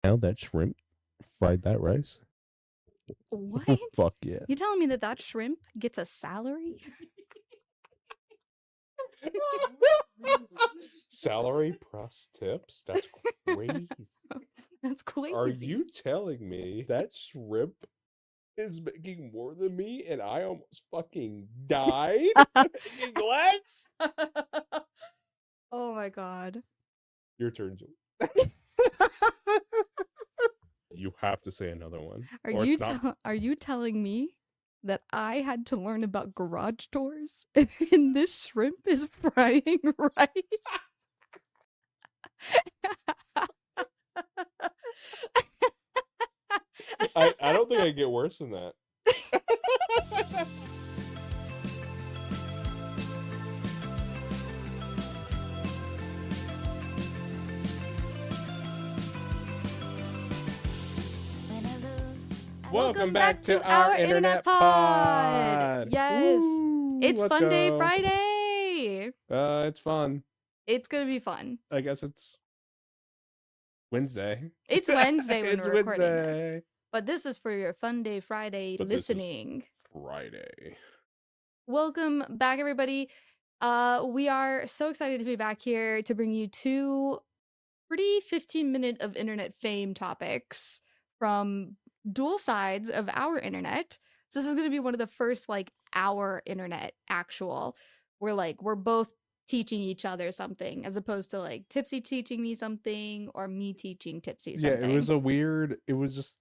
Now that shrimp fried that rice. What? Fuck yeah. You telling me that shrimp gets a salary? Salary plus tips? That's crazy. That's crazy. Are you telling me that shrimp is making more than me and I almost fucking died making less? Oh my god. Your turn, Julie. You have to say another one. Are you telling me that I had to learn about garage doors and this shrimp is frying rice? I don't think I get worse than that. Welcome back to our internet pod. Yes. Woo, It's let's Fun Day go. Friday. It's fun. It's going to be fun. I guess it's Wednesday. It's Wednesday when It's we're recording this. Wednesday. But this is for your Fun Day Friday But listening. This is Friday. Welcome back, everybody. We are so excited to be back here to bring you two pretty 15-minute of internet fame topics from dual sides of our internet. So this is going to be one of the first our internet actual. We're both teaching each other something as opposed to Tipsy teaching me something or me teaching Tipsy something. Yeah, it was just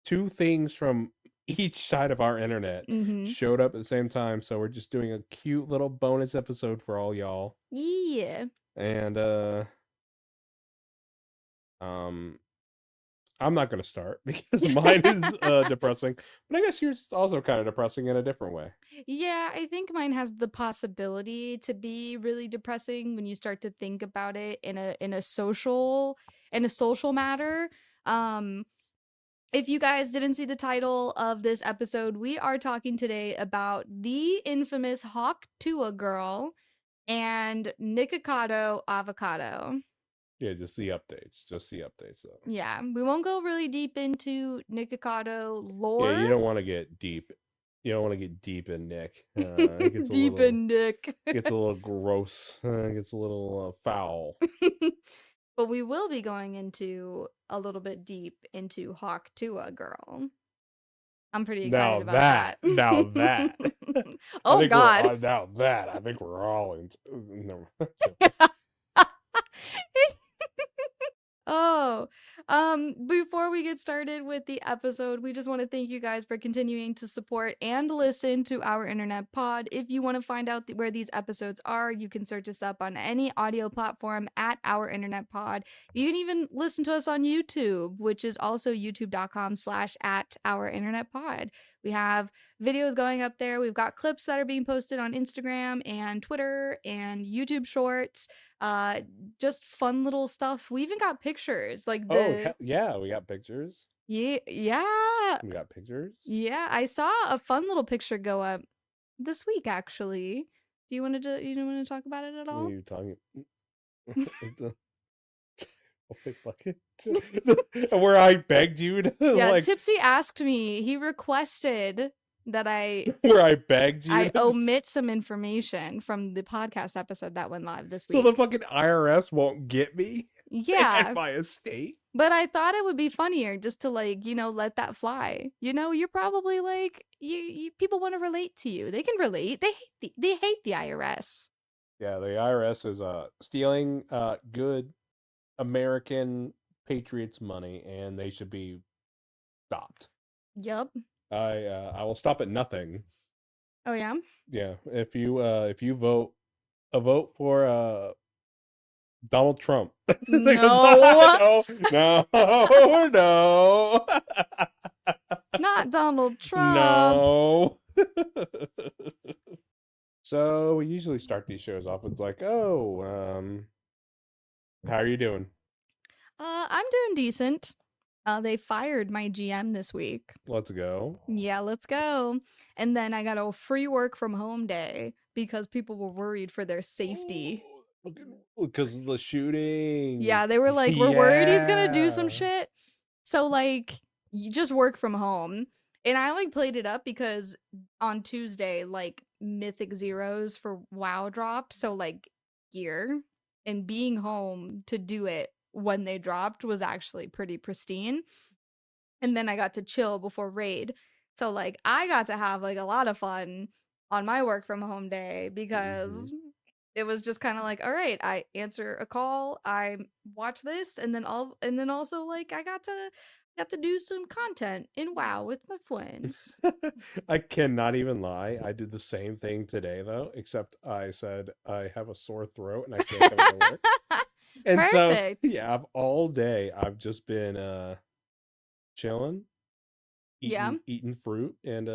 two things from each side of our internet showed up at the same time, so we're just doing a cute little bonus episode for all y'all. Yeah. And I'm not going to start because mine is depressing, but I guess yours is also kind of depressing in a different way. Yeah, I think mine has the possibility to be really depressing when you start to think about it in a social matter. If you guys didn't see the title of this episode, we are talking today about the infamous Hawk Tuah girl and Nikocado Avocado. Yeah, just see updates. Though. Yeah, we won't go really deep into Nikocado lore. Yeah, you don't want to get deep. You don't want to get deep in Nick. In Nick. It gets a little gross. It gets a little foul. But we will be going into a little bit deep into Hawk Tuah girl. I'm pretty excited about that. Now that. Oh God. Now that. I think we're all into. No. Oh, before we get started with the episode, we just want to thank you guys for continuing to support and listen to our internet pod. If you want to find out where these episodes are, you can search us up on any audio platform at our internet pod. You can even listen to us on YouTube, which is also youtube.com/at our internet pod. We have videos going up there. We've got clips that are being posted on Instagram and Twitter and YouTube Shorts. Just fun little stuff. We even got pictures. Yeah, we got pictures. Yeah. We got pictures. Yeah, I saw a fun little picture go up this week, actually. Do you want to talk about it at all? What are you talking? Where I begged you to. Yeah, Tipsy asked me. He requested that where I begged you. I omit some information from the podcast episode that went live this week. So the fucking IRS won't get me. Yeah, at my estate. But I thought it would be funnier just to let that fly. You're probably you people want to relate to you. They can relate. They hate the IRS. Yeah, the IRS is stealing good American patriots' money, and they should be stopped. Yep. I will stop at nothing. Oh yeah. Yeah, if you vote for Donald Trump. No. No. Not Donald Trump. No. So we usually start these shows off with how are you doing? I'm doing decent. They fired my GM this week. Let's go. Yeah, let's go. And then I got a free work from home day because people were worried for their safety. Because of the shooting. Yeah, they were like, we're worried he's gonna do some shit. So like you just work from home. And I like played it up because on Tuesday, like Mythic Zeros for WoW dropped. So like gear and being home to do it when they dropped was actually pretty pristine. And then I got to chill before raid. So like I got to have like a lot of fun on my work from home day because it was just kind of like, all right, I answer a call, I watch this, and then also like I got to do some content in WoW with my friends. I cannot even lie. I did the same thing today though, except I said I have a sore throat and I can't come to work. And so Perfect. yeah, all day I've just been chilling, Yeah. eating fruit and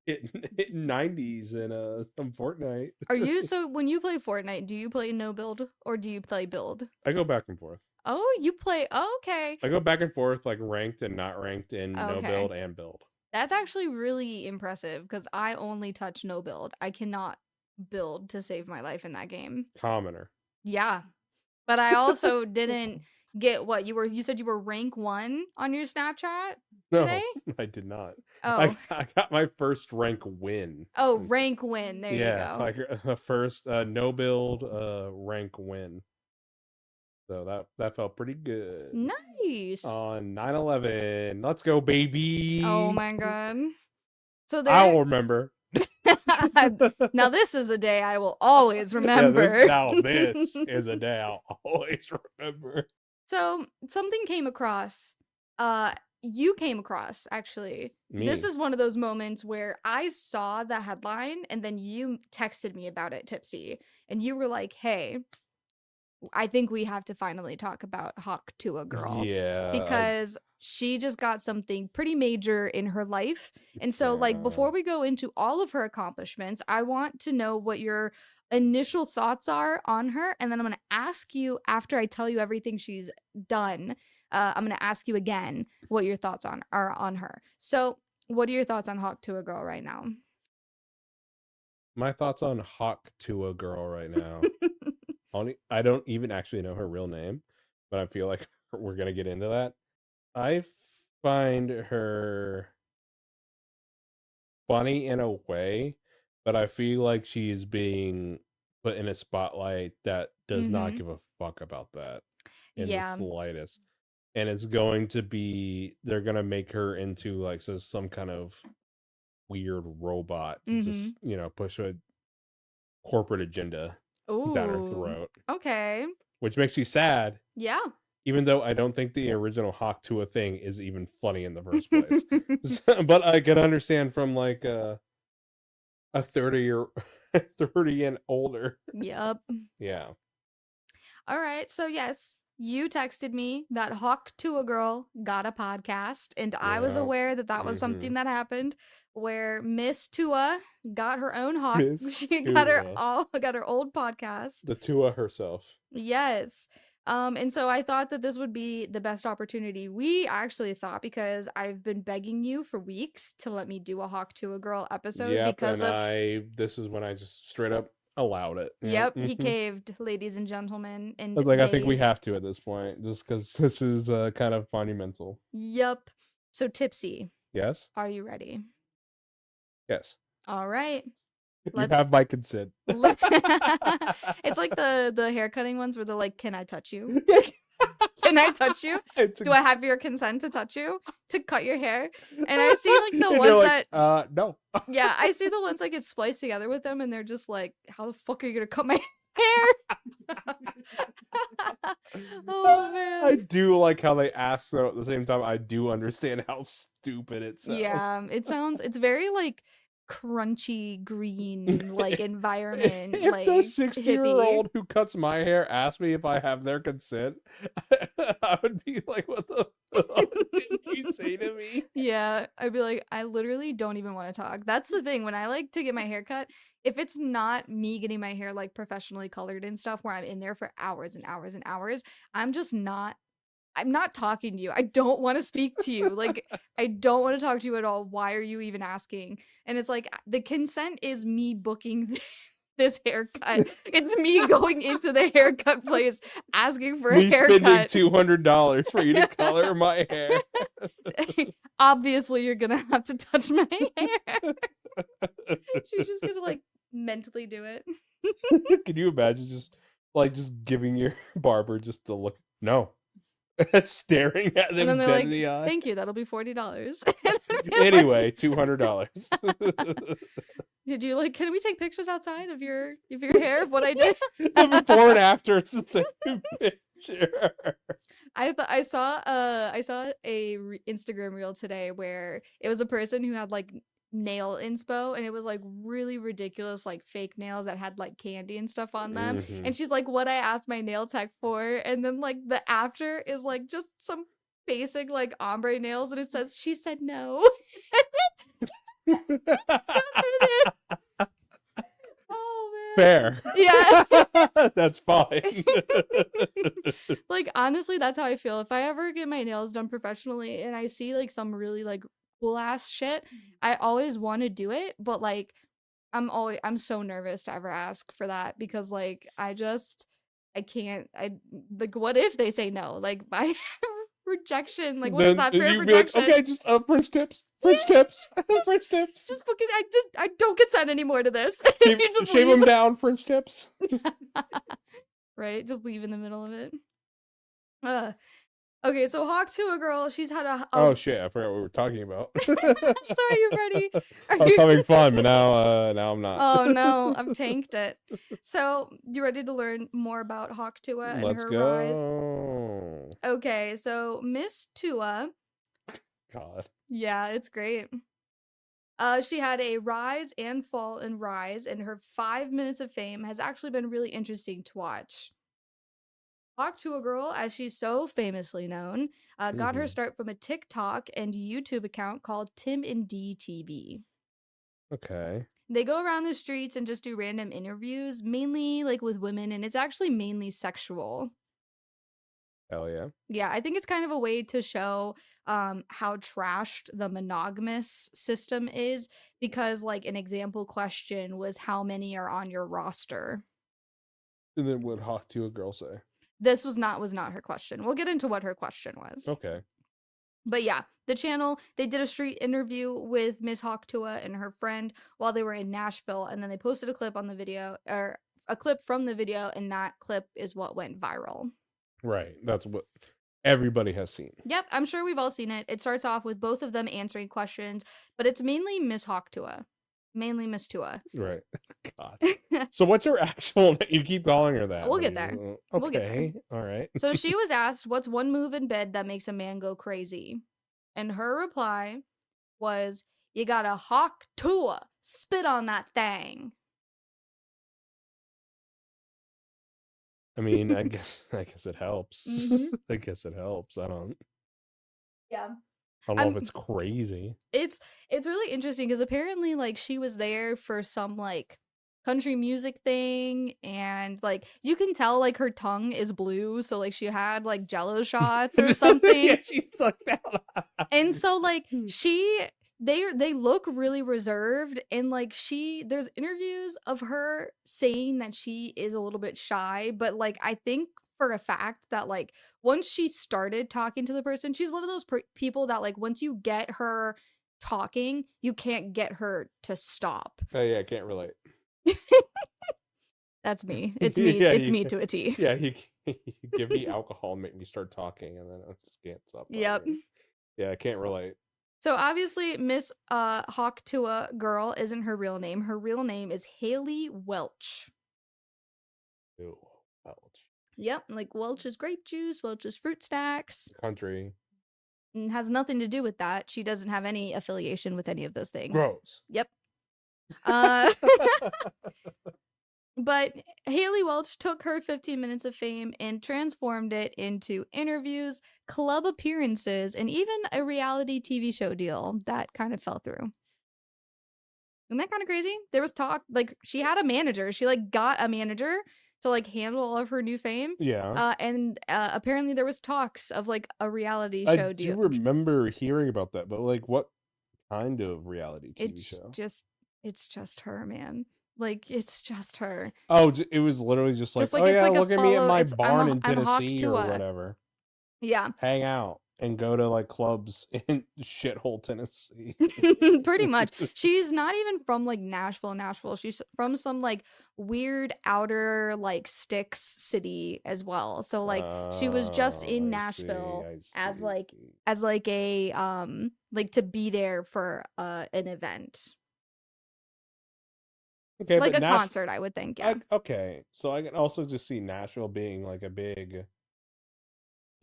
hitting 90s and some Fortnite. Are you so when you play Fortnite, do you play no build or do you play build? I go back and forth. Oh, you play. Oh, okay. I go back and forth like ranked and not ranked in no Okay. build and build. That's actually really impressive because I only touch no build. I cannot build to save my life in that game. Commoner. Yeah. But I also didn't get what you said you were rank 1 on your Snapchat today? No, I did not. Oh. I got my first rank win. Oh, rank win. There you Yeah, go. like the first no build rank win. So that felt pretty good. Nice. On 9/11. Let's go, baby. Oh my god. So I'll remember. Now this is a day I will always remember. This is a day I'll always remember. So something came across. You came across actually. Me. This is one of those moments where I saw the headline and then you texted me about it, Tipsy, and you were like, "Hey, I think we have to finally talk about Hawk Tuah girl." Yeah. Because she just got something pretty major in her life. And so like before we go into all of her accomplishments, I want to know what your initial thoughts are on her, and then I'm going to ask you after I tell you everything she's done. I'm going to ask you again what your thoughts are on her. So, what are your thoughts on Hawk Tuah girl right now? My thoughts on Hawk Tuah girl right now. I don't even actually know her real name, but I feel like we're gonna get into that. I find her funny in a way, but I feel like she's being put in a spotlight that does not give a fuck about that in the slightest. And it's going to be, they're gonna make her into like some kind of weird robot to just, push a corporate agenda down her throat. Okay. Which makes me sad. Yeah. Even though I don't think the original Hawk Tuah thing is even funny in the first place. But I can understand from like a 30 and older. Yep. Yeah. All right. So yes, you texted me that Hawk Tuah girl got a podcast, and I was aware that was something that happened where Miss Tuah got her own hawk. She got her old podcast. The Tuah herself. Yes. And so I thought that this would be the best opportunity. We actually thought, because I've been begging you for weeks to let me do a Hawk Tuah girl episode because this is when I just straight up allowed it. Yep, he caved, ladies and gentlemen. And I think we have to at this point, just because this is kind of monumental. Yep. So Tipsy. Yes. Are you ready? Yes. All right. You have my consent. It's like the haircutting ones where they're like, "Can I touch you? Can I touch you? Do I have your consent to touch you? To cut your hair?" And I see like the ones that no. Yeah, I see the ones that get spliced together with them, and they're just like, "How the fuck are you gonna cut my hair?" Oh man. I do like how they ask, though at the same time I do understand how stupid it sounds. Yeah, it's very like crunchy green like environment. If like the 60-year-old who cuts my hair asked me if I have their consent, I would be like, what the fuck did you say to me? Yeah, I'd be like, I literally don't even want to talk. That's the thing, when I like to get my hair cut, if it's not me getting my hair like professionally colored and stuff where I'm in there for hours and hours and hours, I'm not talking to you. I don't want to speak to you. Like, I don't want to talk to you at all. Why are you even asking? And it's like, the consent is me booking this haircut. It's me going into the haircut place asking for a me haircut. spending $200 for you to color my hair. Obviously, you're gonna have to touch my hair. She's just gonna like mentally do it. Can you imagine just giving your barber just the look? No. Staring at them dead in the eye. Thank you, that'll be $40. Anyway, $200. Did you can we take pictures outside of your hair of what I did? The before and after, it's the same picture. I saw a Instagram reel today where it was a person who had like nail inspo, and it was like really ridiculous, like fake nails that had like candy and stuff on them. And she's like, what I asked my nail tech for, and then like the after is like just some basic like ombre nails, and it says she said no. Oh man. Fair. Yeah. That's fine. Like honestly, that's how I feel. If I ever get my nails done professionally and I see like some really like cool ass shit, I always want to do it, but like I'm so nervous to ever ask for that because like I can't. Like, what if they say no? Like my rejection, like what is that for rejection? Like, okay, just French tips. French tips. French tips. Just fucking I don't consent anymore to this. Shave them down, French tips. Right? Just leave in the middle of it. Okay, so Hawk Tuah girl, she's had a oh shit, I forgot what we were talking about. So are you ready? I was having fun, but now I'm not. Oh no, I've tanked it. So you ready to learn more about Hawk Tuah and her rise? Okay, so Miss Tuah. God. Yeah, it's great. She had a rise and fall and rise, and her 5 minutes of fame has actually been really interesting to watch. Hawk Tuah girl, as she's so famously known, got her start from a TikTok and YouTube account called Tim and D TV. Okay. They go around the streets and just do random interviews, mainly like with women, and it's actually mainly sexual. Hell yeah. Yeah, I think it's kind of a way to show how trashed the monogamous system is, because like an example question was how many are on your roster. And then what Hawk Tuah girl say? This was not her question. We'll get into what her question was. Okay. But yeah, the channel, they did a street interview with Miss Hawk Tuah and her friend while they were in Nashville, and then they posted a clip on the video, or a clip from the video, and that clip is what went viral. Right. That's what everybody has seen. Yep, I'm sure we've all seen it. It starts off with both of them answering questions, but it's mainly Miss Hawk Tuah. Mainly Miss Tuah. Right. God. So what's her actual name? You keep calling her that. We'll get there. Okay. We'll get there. All right. So she was asked, what's one move in bed that makes a man go crazy? And her reply was, you gotta Hawk Tuah, spit on that thing. I mean, I guess it helps. Mm-hmm. I guess it helps. I don't Yeah. I don't know if it's crazy. It's really interesting because apparently like she was there for some like country music thing, and like you can tell like her tongue is blue, so like she had like Jello shots or something. Yeah, she sucked out. And so like they look really reserved, and like there's interviews of her saying that she is a little bit shy, but like I think for a fact that like once she started talking to the person, she's one of those people that like once you get her talking, you can't get her to stop. Oh yeah, I can't relate. That's me. It's me. Yeah, it's me to a T. Yeah, you give me alcohol and make me start talking, and then I just can't stop. Yep. Yeah, I can't relate. So obviously Miss Hawk Tuah girl isn't her real name. Her real name is Haley Welch. Ew, Welch. Yep, like Welch is grape juice, Welch is fruit snacks. Country. And has nothing to do with that. She doesn't have any affiliation with any of those things. Gross. Yep. But Haley Welch took her 15 minutes of fame and transformed it into interviews, club appearances, and even a reality TV show deal that kind of fell through. Isn't that kind of crazy? There was talk, like, she had a manager. She, like, got a manager to, like, handle all of her new fame. Yeah. And apparently there was talks of, like, a reality show deal. I do remember hearing about that, but, like, what kind of reality TV show? It's just her, man. Like, it's just her. Oh, it was literally just like, oh it's yeah, like a look at me at follow. my It's barn in I'm Hawk Tennessee or Tuah. whatever. Yeah. Hang out and go to like clubs in shithole Tennessee. Pretty much. She's not even from like Nashville. She's from some like weird outer like sticks city as well. So like she was just in Nashville I as see. like a like to be there for an event. Okay, Like but a concert, I would think, yeah. okay, so I can also just see Nashville being like a big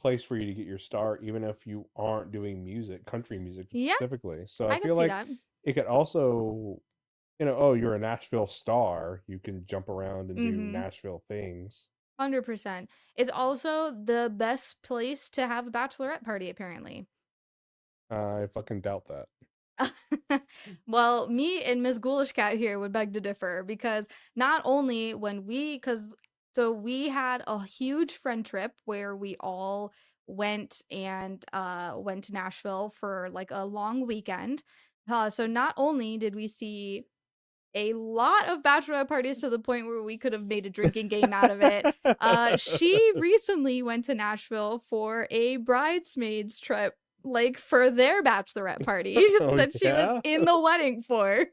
place for you to get your start, even if you aren't doing music, country music Yeah, specifically. So I I could feel see like that. it could also, oh, you're a Nashville star. You can jump around and do Mm-hmm. Nashville things. 100%. It's also the best place to have a bachelorette party, apparently. I fucking doubt that. Well, me and Miss Ghoulish Cat here would beg to differ because not only so we had a huge friend trip where we all went to Nashville for like a long weekend. So not only did we see a lot of bachelorette parties to the point where we could have made a drinking game out of it. She recently went to Nashville for a bridesmaids trip, like for their bachelorette party Oh that she was yeah? in the wedding for.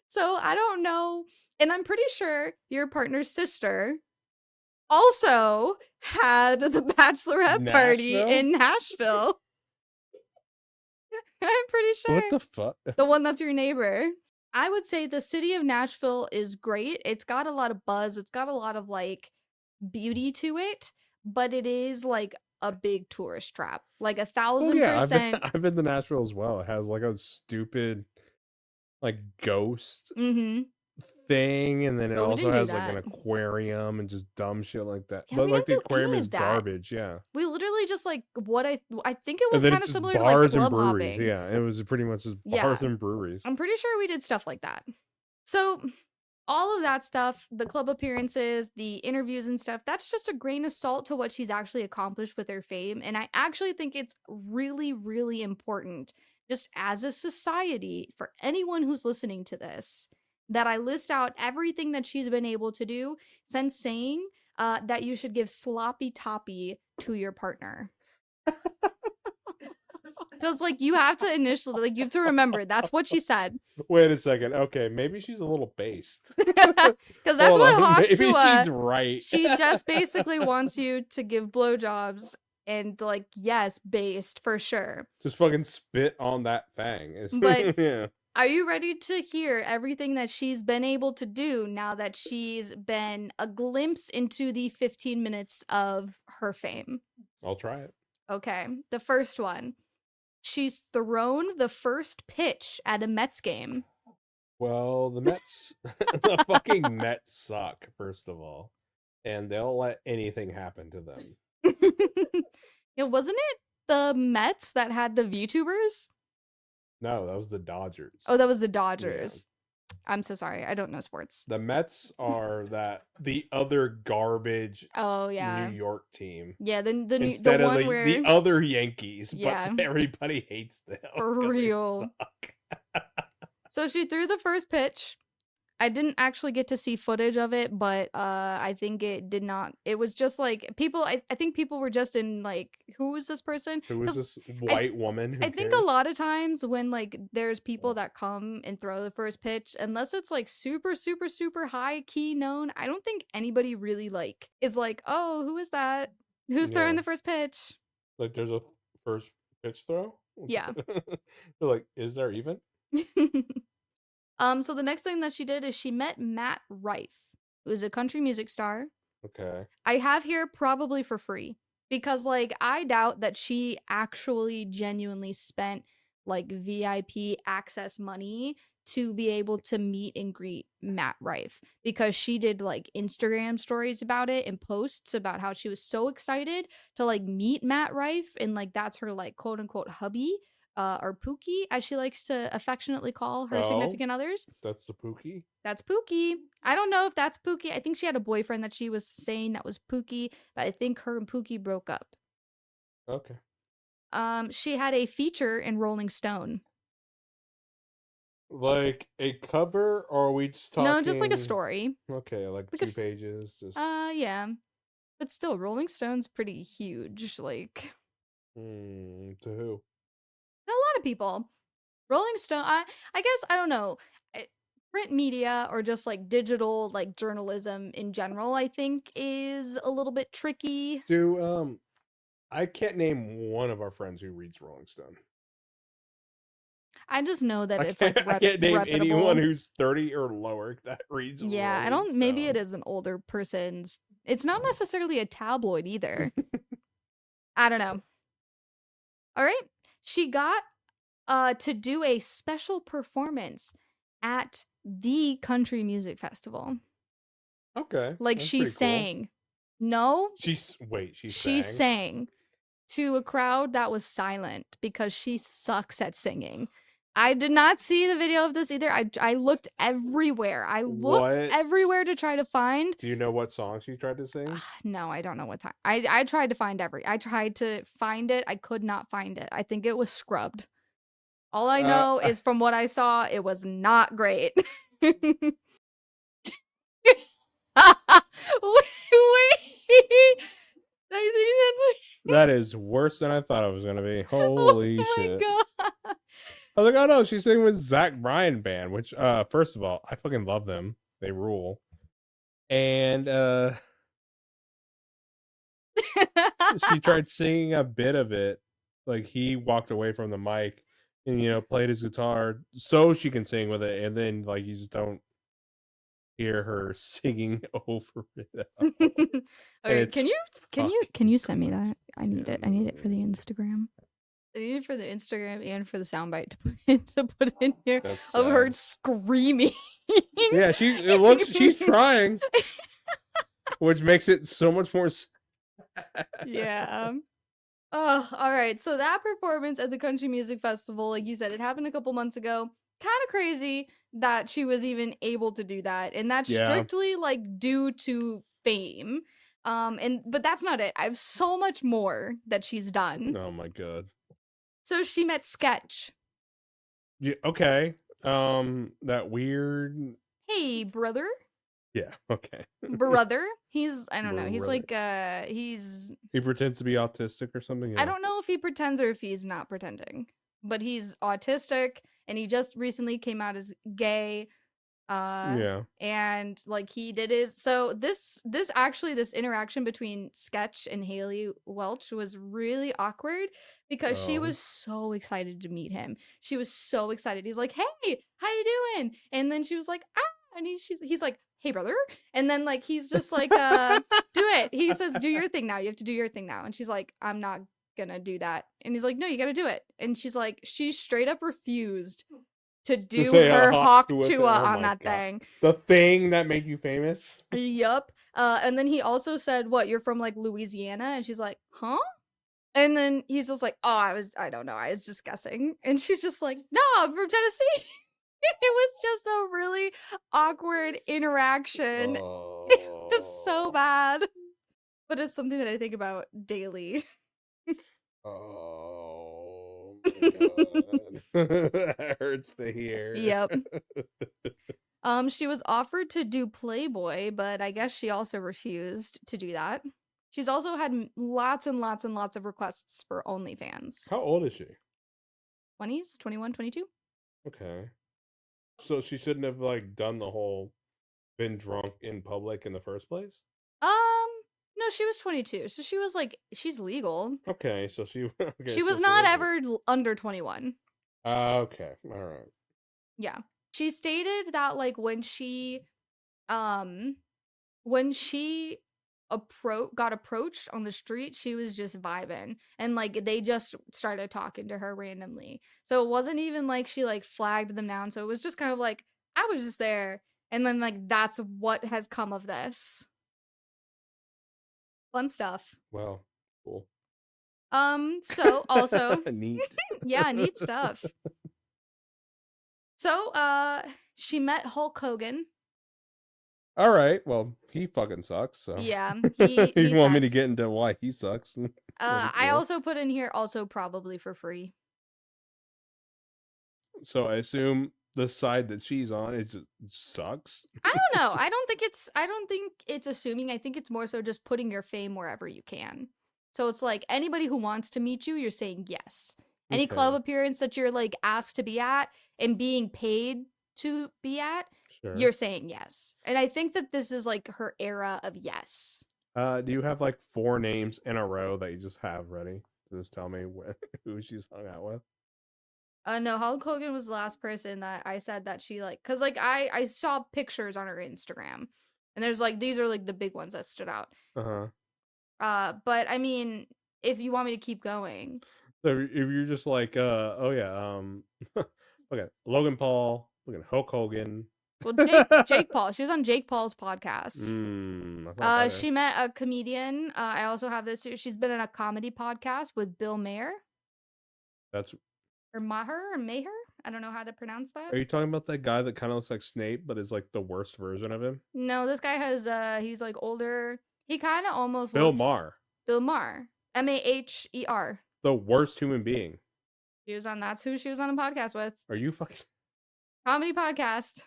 So I don't know. And I'm pretty sure your partner's sister also had the bachelorette party Nashville? in Nashville. I'm pretty What sure. the fuck? The one that's your neighbor. I would say the city of Nashville is great. It's got a lot of buzz. It's got a lot of like beauty to it, but it is like a big tourist trap. Like a Well, yeah, I've been 1000%. I've been to Nashville as well. It has like a stupid like ghost Mm-hmm. thing, and then it But we also didn't do has like an that. aquarium and just dumb shit like that. Yeah, But we like didn't the do aquarium any is of that. garbage, yeah. We literally just like I think it And was then kind it's of just similar to like bars and club breweries. hopping. Yeah, it was pretty much just Yeah. bars and breweries. I'm pretty sure we did stuff like that. So all of that stuff, the club appearances, the interviews and stuff, that's just a grain of salt to what she's actually accomplished with her fame. And I actually think it's really, really important, just as a society, for anyone who's listening to this, that I list out everything that she's been able to do since saying that you should give sloppy toppy to your partner. Because, like, you have to initially, like, you have to remember that's what she said. Wait a second. Okay, maybe she's a little based. Because that's what Hawk maybe Tuah, she's right. she just basically wants you to give blowjobs and, like, yes, based for sure. Just fucking spit on that thing. But yeah. are you ready to hear everything that she's been able to do now that she's been a glimpse into the 15 minutes of her fame? I'll try it. Okay, the first one. She's thrown the first pitch at a Mets game. Well, the Mets, the fucking Mets suck, first of all. And they'll let anything happen to them. Yeah, wasn't it the Mets that had the VTubers? No, that was the Dodgers. Oh, that was the Dodgers. Yeah. I'm so sorry. I don't know sports. The Mets are the other garbage New York team. Yeah, the one of where the other Yankees, yeah. but everybody hates them. For real. So she threw the first pitch. I didn't actually get to see footage of it, but I think it did not. It was just like people. I think people were just in like, who was this person? Who was this white woman? I think a lot of times when like there's people that come and throw the first pitch, unless it's like super, super, super high key known, I don't think anybody really like is like, oh, who is that? Who's throwing the first pitch? Like there's a first pitch throw? Yeah. They're like, is there even? So the next thing that she did is she met Matt Rife, who's a country music star. Okay. I have here probably for free because like I doubt that she actually genuinely spent like VIP access money to be able to meet and greet Matt Rife, because she did like Instagram stories about it and posts about how she was so excited to like meet Matt Rife, and like that's her like quote unquote hubby. Or Pookie, as she likes to affectionately call her significant others. That's the Pookie? That's Pookie. I don't know if that's Pookie. I think she had a boyfriend that she was saying that was Pookie, but I think her and Pookie broke up. Okay. She had a feature in Rolling Stone. Like a cover, or are we just talking? No, just like a story. Okay, like 2 pages. Just... yeah. But still, Rolling Stone's pretty huge. Like, to who? a lot of people. Rolling Stone, I guess, I don't know. Print media or just like digital, like journalism in general, I think is a little bit tricky. I can't name one of our friends who reads Rolling Stone. I just know that it's like I can't name reputable. anyone who's 30 or lower that reads. Yeah, Rolling I don't. Stone. Maybe it is an older person's. It's not necessarily a tabloid either. I don't know. All right, she got to do a special performance at the country music festival. Okay, like she sang. Cool. No, she sang to a crowd that was silent because she sucks at singing. I did not see the video of this either. I looked everywhere. I looked everywhere to try to find. Do you know what song she tried to sing? No, I don't know what time. I tried to find I tried to find it. I could not find it. I think it was scrubbed. All I know is from what I saw, it was not great. Wait. I think that is worse than I thought it was gonna be. Holy shit! God. I was like, oh no, she's singing with Zach Bryan band, which first of all, I fucking love them. They rule. And she tried singing a bit of it. Like he walked away from the mic and played his guitar so she can sing with it, and then like you just don't hear her singing over it. Okay, can you send me that? I need it. I need it for the Instagram. I need it for the Instagram and for the soundbite to put in here of her screaming. Yeah, she's trying, which makes it so much more. Yeah. Oh, all right. So that performance at the Country Music Festival, like you said, it happened a couple months ago. Kind of crazy that she was even able to do that, and that's strictly like due to fame. But that's not it. I have so much more that she's done. Oh my god. So she met Sketch. Yeah, okay. That weird. Hey, brother. Yeah, okay. Brother. I don't know. He's like he pretends to be autistic or something. Yeah. I don't know if he pretends or if he's not pretending. But he's autistic and he just recently came out as gay. And like he did this interaction between Sketch and Haley Welch was really awkward because she was so excited to meet him. She was so excited. He's like, "Hey, how you doing?" And then she was like, "Ah," and he's like, "Hey, brother." And then like he's just like, "Do it." He says, "Do your thing now. You have to do your thing now." And she's like, "I'm not gonna do that." And he's like, "No, you gotta do it." And she's like, she straight up refused to do her Hawk Tuah on that thing. The thing that made you famous? Yup. And then he also said, "What, you're from like Louisiana?" And she's like, "Huh?" And then he's just like, "Oh, I don't know, I was just guessing." And she's just like, "No, I'm from Tennessee." It was just a really awkward interaction. It was so bad. But it's something that I think about daily. Oh my god. That hurts to hear. Yep. She was offered to do Playboy, but I guess she also refused to do that. She's also had lots and lots and lots of requests for OnlyFans. How old is she? 20s? 21, 22? Okay. So she shouldn't have like done the whole been drunk in public in the first place? No, she was 22. So she was like, she's legal. Okay, so she was not ever under 21. Okay. All right. Yeah. She stated that like when she got approached on the street, she was just vibing and like they just started talking to her randomly. So it wasn't even like she like flagged them down. So it was just kind of like I was just there, and then like that's what has come of this. Fun stuff. Wow. Cool. So also neat. Yeah, neat stuff. So she met Hulk Hogan. All right. Well, he fucking sucks. So yeah, he want me to get into why he sucks. Cool. I also put in here also probably for free. So I assume the side that she's on. It just sucks. I don't know. I don't think it's assuming. I think it's more so just putting your fame wherever you can. So it's like anybody who wants to meet you, you're saying yes. Any club appearance that you're like asked to be at and being paid to be at, you're saying yes. And I think that this is like her era of yes. Do you have like 4 names in a row that you just have ready to just tell me who she's hung out with? No, Hulk Hogan was the last person that I said that she like, cause like I saw pictures on her Instagram, and there's like these are like the big ones that stood out. But I mean, if you want me to keep going, so if you're just like, oh yeah, okay, Logan Paul, look at Hulk Hogan. Well, Jake Paul. She was on Jake Paul's podcast. She met a comedian. I also have this. She's been in a comedy podcast with Bill Maher. Or Maher or Maher? I don't know how to pronounce that. Are you talking about that guy that kind of looks like Snape, but is like the worst version of him? No, this guy has. He's like older. He kind of almost Bill looks... Maher. Bill Maher. Maher. The worst human being. She was on. That's who she was on a podcast with. Are you fucking... Comedy podcast.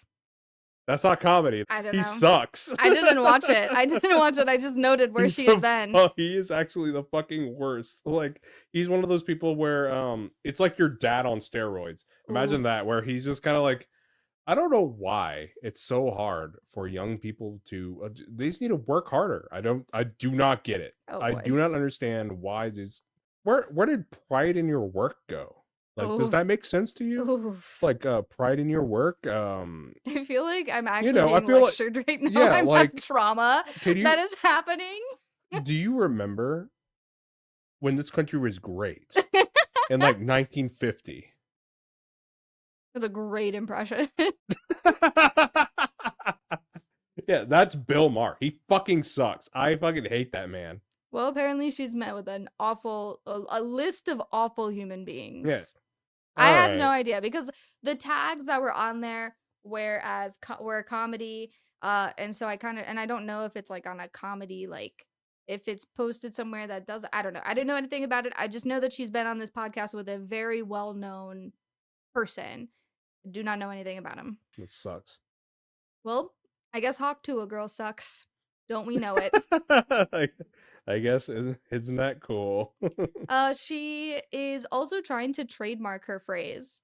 That's not comedy. I don't know. He sucks. I didn't watch it. I just noted where she's been. Oh, he is actually the fucking worst. Like, he's one of those people where it's like your dad on steroids. Imagine that, where he's just kind of like, I don't know why it's so hard for young people to they just need to work harder. I do not get it. I do not understand why this. Where did pride in your work go? Like, does that make sense to you? Like, pride in your work? I feel like I'm actually being lectured right now. Yeah, I'm like trauma that is happening. Do you remember when this country was great in like 1950? That's a great impression. Yeah, that's Bill Maher. He fucking sucks. I fucking hate that man. Well, apparently she's met with a list of awful human beings. Yeah. I have no idea, because the tags that were on there were comedy, and so I don't know if it's like on a comedy, like if it's posted somewhere that does. I don't know. I didn't know anything about it. I just know that she's been on this podcast with a very well-known person. I do not know anything about him. It sucks. Well, I guess Hawk Tuah girl sucks. Don't we know it? I guess, isn't that cool? She is also trying to trademark her phrase.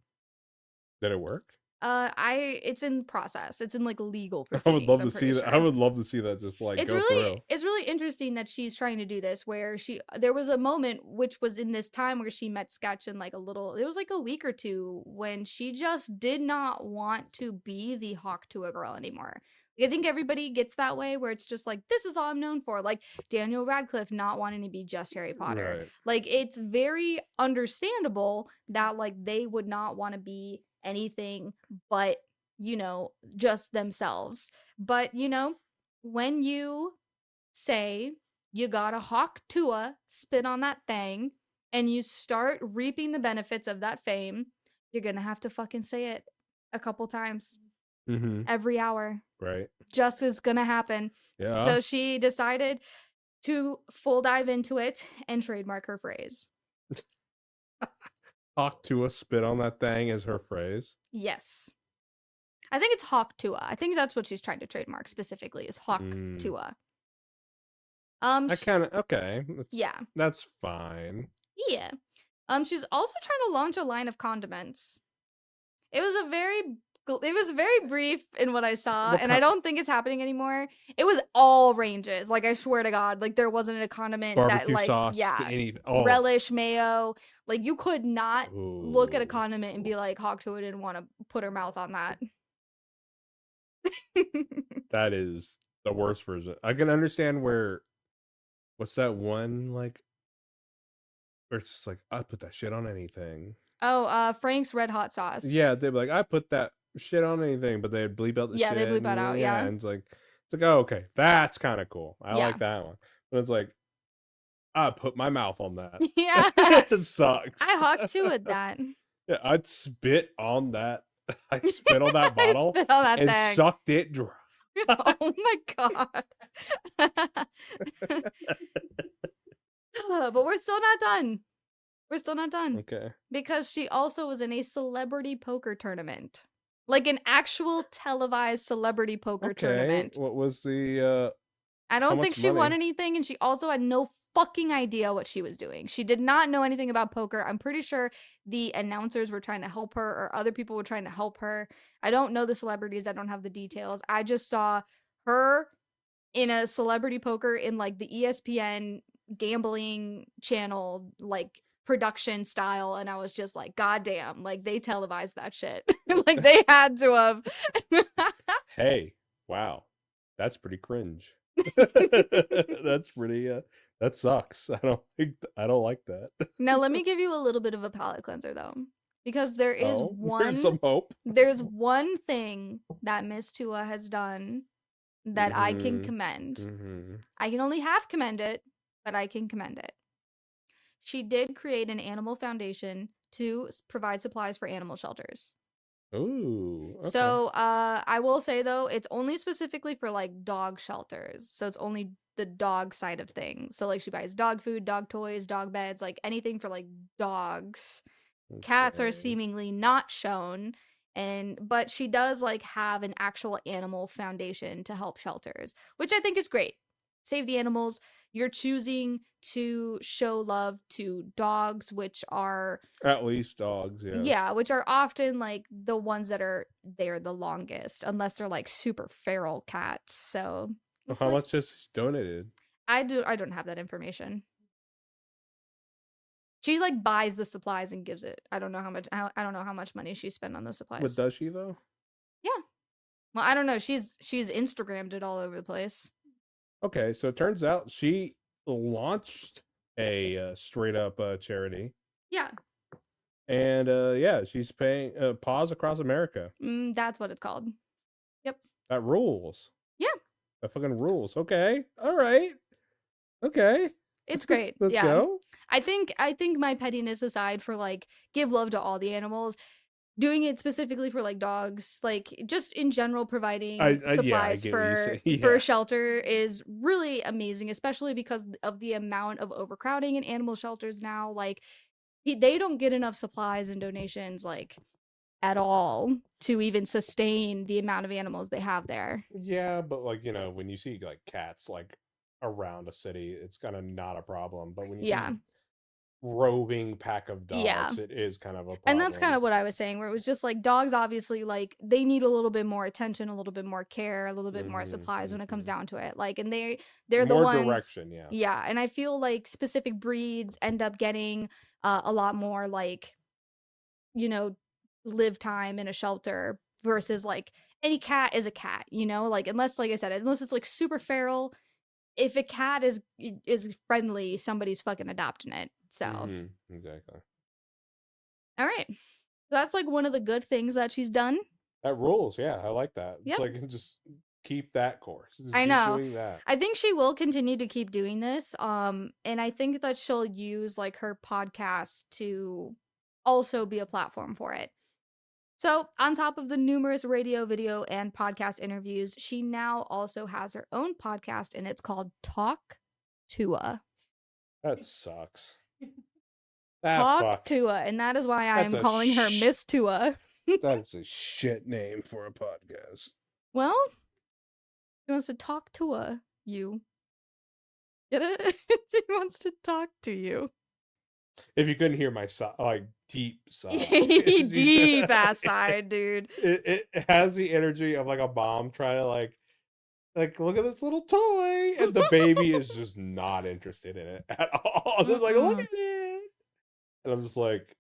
Did it work? It's in process. It's in like legal proceedings. I would love to see that. I would love to see that just like go through. It's really interesting that she's trying to do this, where there was a moment, which was in this time, where she met Sketch in like it was like a week or two, when she just did not want to be the Hawk Tuah girl anymore. I think everybody gets that way, where it's just like, this is all I'm known for. Like Daniel Radcliffe not wanting to be just Harry Potter. Right. Like, it's very understandable that like they would not want to be anything but, just themselves. But, when you say you got a Hawk Tuah spit on that thing and you start reaping the benefits of that fame, you're going to have to fucking say it a couple times. Mm-hmm. Every hour. Right. Just is gonna happen. Yeah. So she decided to full dive into it and trademark her phrase. Hawk Tuah spit on that thing is her phrase? Yes. I think it's Hawk Tuah. I think that's what she's trying to trademark specifically, is Hawk Tuah. Okay. Yeah. That's fine. Yeah. She's also trying to launch a line of condiments. It was very brief in what I saw, and I don't think it's happening anymore. It was all ranges. Like, I swear to God, like there wasn't a condiment barbecue that like sauce, relish, mayo. Like, you could not look at a condiment and be like, Hawk Tuah didn't want to put her mouth on that. That is the worst version. I can understand what's that one like? Where it's just like, I put that shit on anything. Oh, Frank's Red Hot Sauce. Yeah, they'd be like, I put that shit on anything, but they'd bleep out the shit. Yeah, they bleep that out, yeah. And it's like, oh, okay, that's kind of cool. I like that one. But it's like, I put my mouth on that. Yeah. It sucks. I Hawk Tuah that. Yeah, I'd spit on that. I spit on that bottle spit on that and thing. Sucked it dry. Oh my God. But we're still not done. We're still not done. Okay. Because she also was in a celebrity poker tournament. Like an actual televised celebrity poker tournament. What was the I how don't think much she won money? anything, and she also had no fucking idea what she was doing. She did not know anything about poker. I'm pretty sure the announcers were trying to help her, or other people were trying to help her. I don't know the celebrities. I don't have the details. I just saw her in a celebrity poker in like the ESPN gambling channel, like production style, and I was just like, God damn, like they televised that shit. Like they had to have. Hey, wow. That's pretty cringe. That's pretty that sucks. I don't like that. Now let me give you a little bit of a palate cleanser though, because Oh, there's some hope. there's one thing that Miss Tua has done that I can Mm-hmm. commend. Mm-hmm. I can only half commend it, but I can commend it. She did create an animal foundation to provide supplies for animal shelters. Ooh, okay. So, I will say though, it's only specifically for like dog shelters. So it's only the dog side of things. So like she buys dog food, dog toys, dog beds, like anything for like dogs. Cats are Okay. seemingly not shown, and but she does like have an actual animal foundation to help shelters, which I think is great. Save the animals. You're choosing to show love to dogs, which are At least dogs, yes. yeah, which are often like the ones that are there the longest, unless they're like super feral cats. So Well, it's how like much has she donated? I don't have that information. She like buys the supplies and gives it. I don't know how much. I don't know how much money she spent on those But supplies. does she though? Yeah. Well, I don't know. She's Instagrammed it all over the place. Okay, so it turns out she launched a straight up charity, Yeah. and yeah, she's paying Paws Across America. That's what it's called. Yep. That rules. Yeah. That fucking rules. Okay, all right, okay, It's great. let's Yeah. go. I think my pettiness aside for like give love to all the animals, doing it specifically for like dogs, like just in general providing Yeah, I supplies get what you say. for Yeah. shelter is really amazing, especially because of the amount of overcrowding in animal shelters now. Like they don't get enough supplies and donations like at all to even sustain the amount of animals they have there. Yeah, but like, when you see like cats like around a city, it's kind of not a problem. But when you see Yeah. roving pack of Yeah. dogs, it is kind of a And that's kind problem. of what I was saying, where it was just like dogs obviously like they need a little bit more attention, a little bit more care, a little bit more supplies when it comes down to it. Like and they're the More ones. direction, yeah. Yeah, and I feel like specific breeds end up getting a lot more like live time in a shelter versus like any cat is a cat, like unless like I said, unless it's like super feral, if a cat is friendly, somebody's fucking adopting it. So, Exactly. all right. That's like one of the good things that she's done. That rules, yeah. I like that. It's Yep. like just keep that course. Just I keep know. doing that. I think she will continue to keep doing this. And I think that she'll use like her podcast to also be a platform for it. So, on top of the numerous radio, video, and podcast interviews, she now also has her own podcast, and it's called Talk Tuah. That sucks. Talk Tuah, and that is why I am calling her Miss Tuah. That's a shit name for a podcast. Well, she wants to talk to you. Get it? She wants to talk to you. If you couldn't hear my deep sigh, deep ass sigh, dude. It has the energy of like a mom trying to like look at this little toy, and the baby is just not interested in it at all. Just like look at it, and I'm just like,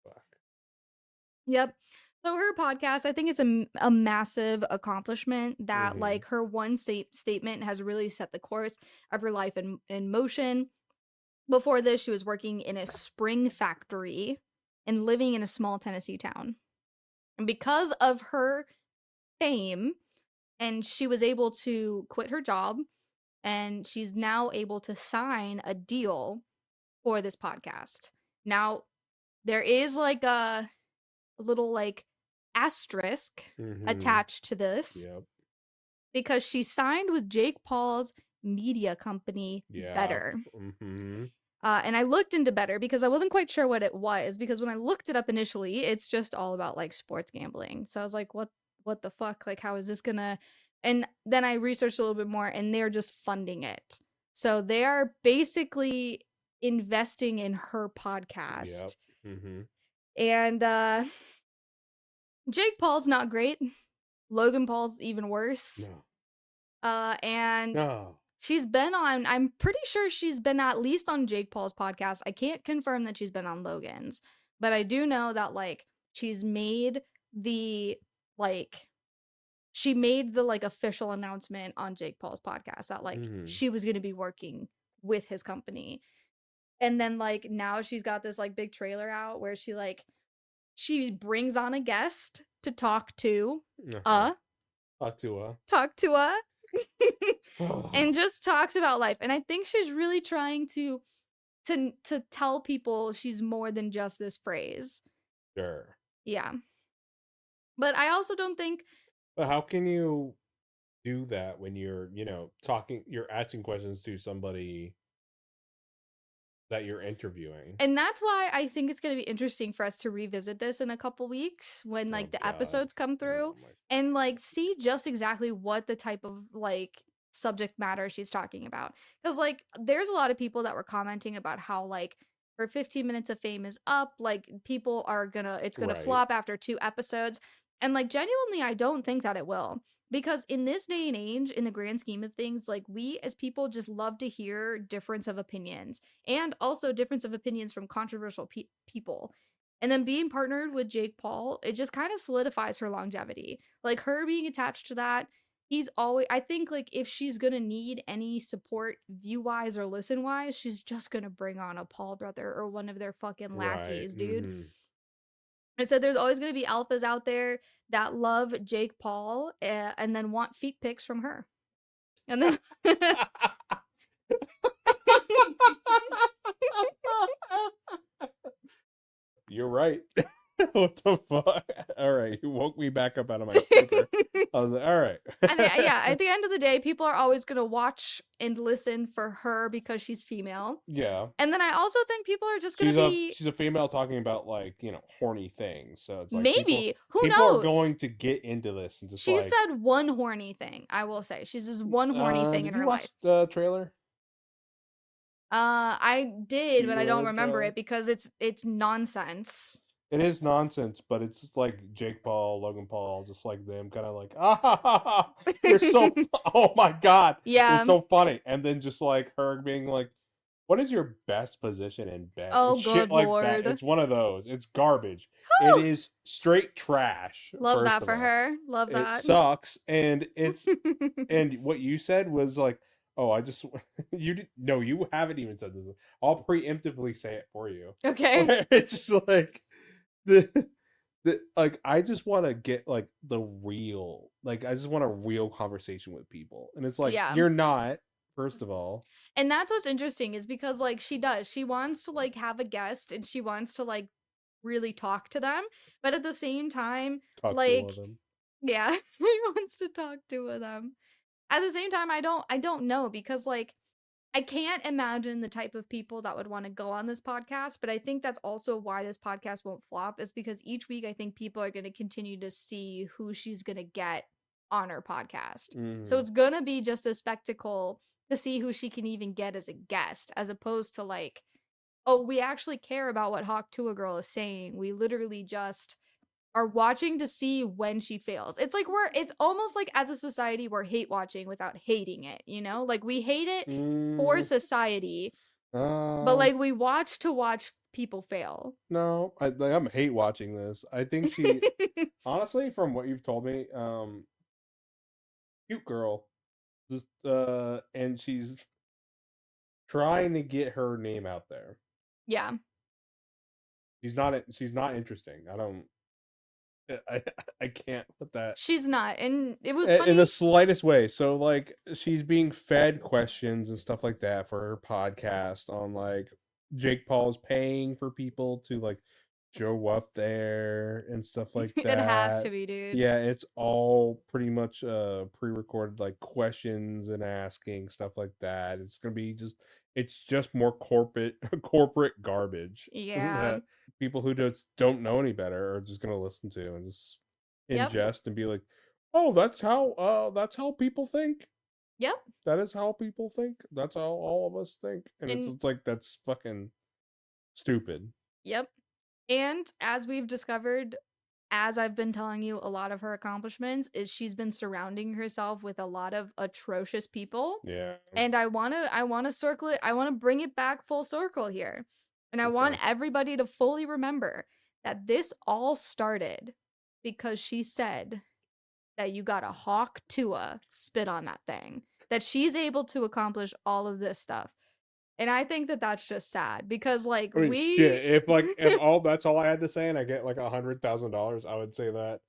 fuck. Yep. So her podcast, I think it's a massive accomplishment that like her one statement has really set the course of her life in motion. Before this, she was working in a spring factory and living in a small Tennessee town. And because of her fame, and she was able to quit her job, and she's now able to sign a deal for this podcast. Now, there is like a little like asterisk attached to this. Yep. Because she signed with Jake Paul's media company, Better. And I looked into better because I wasn't quite sure what it was, because when I looked it up initially, it's just all about like sports gambling. So I was like, what the fuck? Like, how is this gonna? And then I researched a little bit more, and they're just funding it. So they are basically investing in her Yep. podcast. Mm-hmm. And Jake Paul's not great. Logan Paul's even worse. No. And No. she's been on, I'm pretty sure she's been at least on Jake Paul's podcast. I can't confirm that she's been on Logan's, but I do know that like she's made the like she made the like official announcement on Jake Paul's podcast that like she was going to be working with his company. And then like now she's got this like big trailer out where she brings on a guest to talk to Hawk Tuah. And just talks about life. And I think she's really trying to tell people she's more than just this phrase. Sure. Yeah. But I also don't think. But how can you do that when you're, you're asking questions to somebody that you're interviewing? And that's why I think it's going to be interesting for us to revisit this in a couple weeks when like the episodes come through and like see just exactly what the type of like subject matter she's talking about. Because like there's a lot of people that were commenting about how like her 15 minutes of fame is up, like people are it's gonna flop after 2 episodes. And like genuinely I don't think that it will. Because in this day and age, in the grand scheme of things, like we as people just love to hear difference of opinions, and also difference of opinions from controversial people. And then being partnered with Jake Paul, it just kind of solidifies her longevity. Like her being attached to that, he's always, I think like if she's gonna need any support view wise or listen wise, she's just gonna bring on a Paul brother or one of their fucking lackeys, dude. Mm-hmm. I said there's always going to be alphas out there that love Jake Paul and then want feet pics from her. And then You're right. What the fuck? All right, you woke me back up out of my stupor. I was like, all right. Yeah, at the end of the day, people are always going to watch and listen for her because she's female. Yeah. And then I also think people are just going to be... She's a female talking about, like, horny things. So it's like... Maybe. Who knows? People are going to get into this and just She said one horny thing, I will say. She's just one horny thing in her life. Did you watch the trailer? I did, but I don't remember it because it's nonsense. It is nonsense, but it's just like Jake Paul, Logan Paul, just like them, kind of like, you're so, oh my god, yeah, it's so funny, and then just like her being like, what is your best position in bed? Oh, and good shit like lord, that. It's one of those. It's garbage. It is straight trash. Love that for her. Love that. It sucks, and it's and what you said was like, oh, you haven't even said this. I'll preemptively say it for you. Okay. It's just like. Like I just want to get like the real, like I just want a real conversation with people, and it's like you're not, first of all. And that's what's interesting is because like she wants to like have a guest and she wants to like really talk to them, but at the same time like yeah, he wants to talk to them. At the same time I don't know, because like I can't imagine the type of people that would want to go on this podcast, but I think that's also why this podcast won't flop, is because each week I think people are going to continue to see who she's going to get on her podcast. So it's going to be just a spectacle to see who she can even get as a guest, as opposed to like, oh, we actually care about what Hawk Tuah girl is saying. We literally just are watching to see when she fails. It's like it's almost like as a society we're hate watching without hating it, like we hate it for society, but like we watch to watch people fail. No, I'm hate watching this. I think she honestly, from what you've told me, cute girl, just and she's trying to get her name out there. Yeah, she's not interesting. I can't put that. She's not, and it was funny. In the slightest way. So like she's being fed questions and stuff like that for her podcast on like Jake Paul's paying for people to like show up there and stuff like that. It has to be, dude. Yeah, it's all pretty much pre-recorded like questions and asking stuff like that. It's gonna be just It's just more corporate garbage Yeah. that people who just don't know any better are just gonna listen to and just Yep. ingest and be like, "Oh, that's how people think. Yep. That is how people think. That's how all of us think." And it's And it's like that's fucking stupid. yep. And as we've discovered, as I've been telling you, a lot of her accomplishments is she's been surrounding herself with a lot of atrocious people. Yeah. And I want to circle it. I want to bring it back full circle here. And I want Okay. everybody to fully remember that this all started because she said that you got a Hawk Tuah spit on that thing. That she's able to accomplish all of this stuff. And I think that that's just sad because like I mean, we shit. If all that's all I had to say, and I get like $100,000, I would say that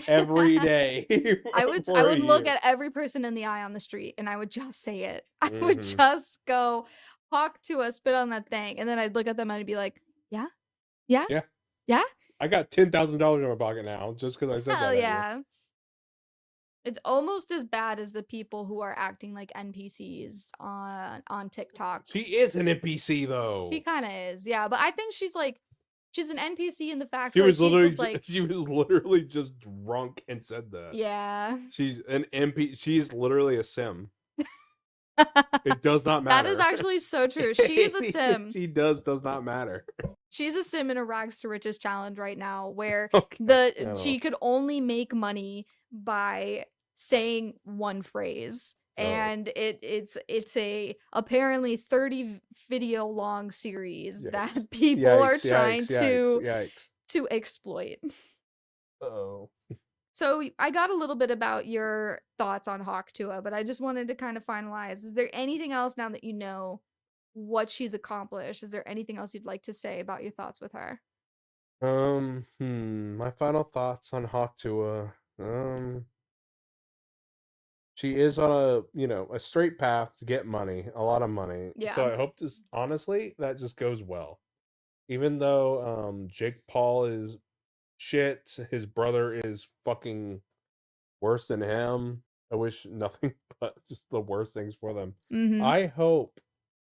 every day I for a would look year. at every person in the eye on the street and I would just say it. I would Mm-hmm. just go Hawk Tuah spit on that thing, and then I'd look at them and I'd be like, yeah, yeah, Yeah, yeah, I got $10,000 in my pocket now just because I said hell that at you. yeah. It's almost as bad as the people who are acting like NPCs on TikTok. She is an NPC though. She kind of is, yeah. But I think she's an NPC in the fact She that was she's literally like, she was literally just drunk and said that. yeah. She's an MP. She's literally a sim. It does not matter. That is actually so true. She is a sim. She does not matter. She's a sim in a rags to riches challenge right now where Okay. she could only make money by saying one phrase. And it's a apparently 30 video long series that people are trying to exploit. Oh. So I got a little bit about your thoughts on Hawk Tuah, but I just wanted to kind of finalize. Is there anything else now that you know what she's accomplished? Is there anything else you'd like to say about your thoughts with her? My final thoughts on Hawk Tuah. She is on a straight path to get money, a lot of money. Yeah. So I hope this honestly that just goes well. Even though Jake Paul is shit, his brother is fucking worse than him. I wish nothing but just the worst things for them. Mm-hmm. I hope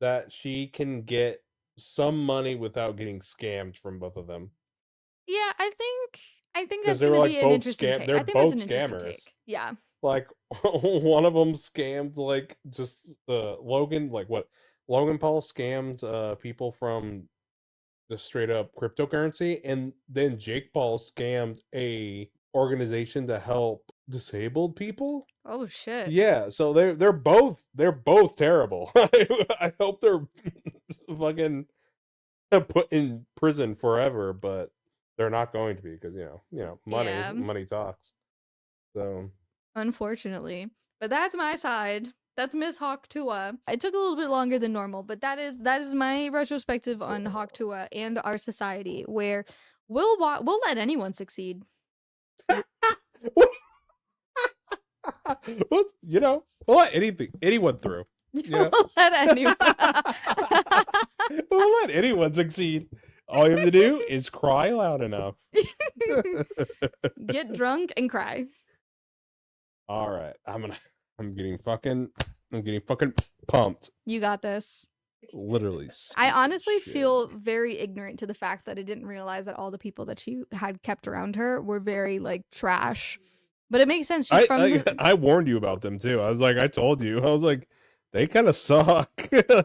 that she can get some money without getting scammed from both of them. Yeah, I think that's They're going to like be an both interesting take. they're I think that's both an interesting scammers. take. Yeah. Like one of them scammed like just Logan, like what Logan Paul scammed people from the straight up cryptocurrency, and then Jake Paul scammed a organization to help disabled people. Oh shit. Yeah, so they're both terrible. I hope they're fucking put in prison forever, but they're not going to be because money talks. So unfortunately, but that's my side. That's Miss Hawk Tuah. It took a little bit longer than normal, but that is my retrospective on Hawk Tuah and our society, where we'll let anyone succeed. Well, we'll let anyone through. We'll let anyone. We'll let anyone succeed. All you have to do is cry loud enough. Get drunk and cry. All right, I'm getting fucking pumped. You got this. Literally. I honestly feel very ignorant to the fact that I didn't realize that all the people that she had kept around her were very like trash. But it makes sense. She's I warned you about them too. I was like, I told you. I was like, they kind of suck.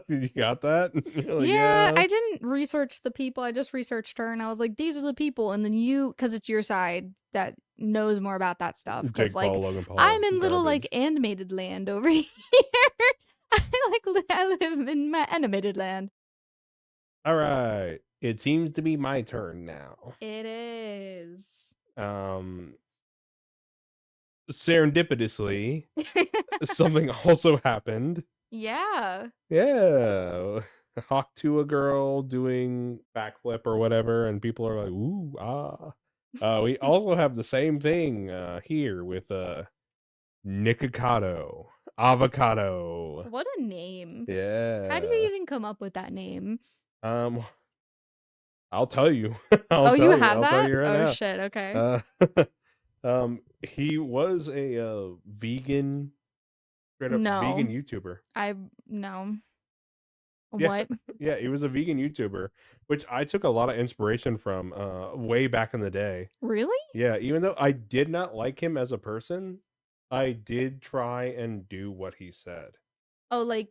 You got that? Like, yeah, I didn't research the people. I just researched her, and I was like, these are the people. And then because it's your side that knows more about that stuff. Because like Logan Paul, I'm in little like animated land over here. I live in my animated land. All right, it seems to be my turn now. It is. Serendipitously, something also happened. Yeah. Yeah. Hawk Tuah girl doing backflip or whatever, and people are like, ooh, ah. We also have the same thing here with Nikocado Avocado. What a name. Yeah. How do you even come up with that name? I'll tell you. You have that? Oh shit, okay. He was a vegan, straight up vegan YouTuber. No. Yeah, What? yeah, he was a vegan YouTuber, which I took a lot of inspiration from way back in the day. Really? Yeah, even though I did not like him as a person, I did try and do what he said. Oh, like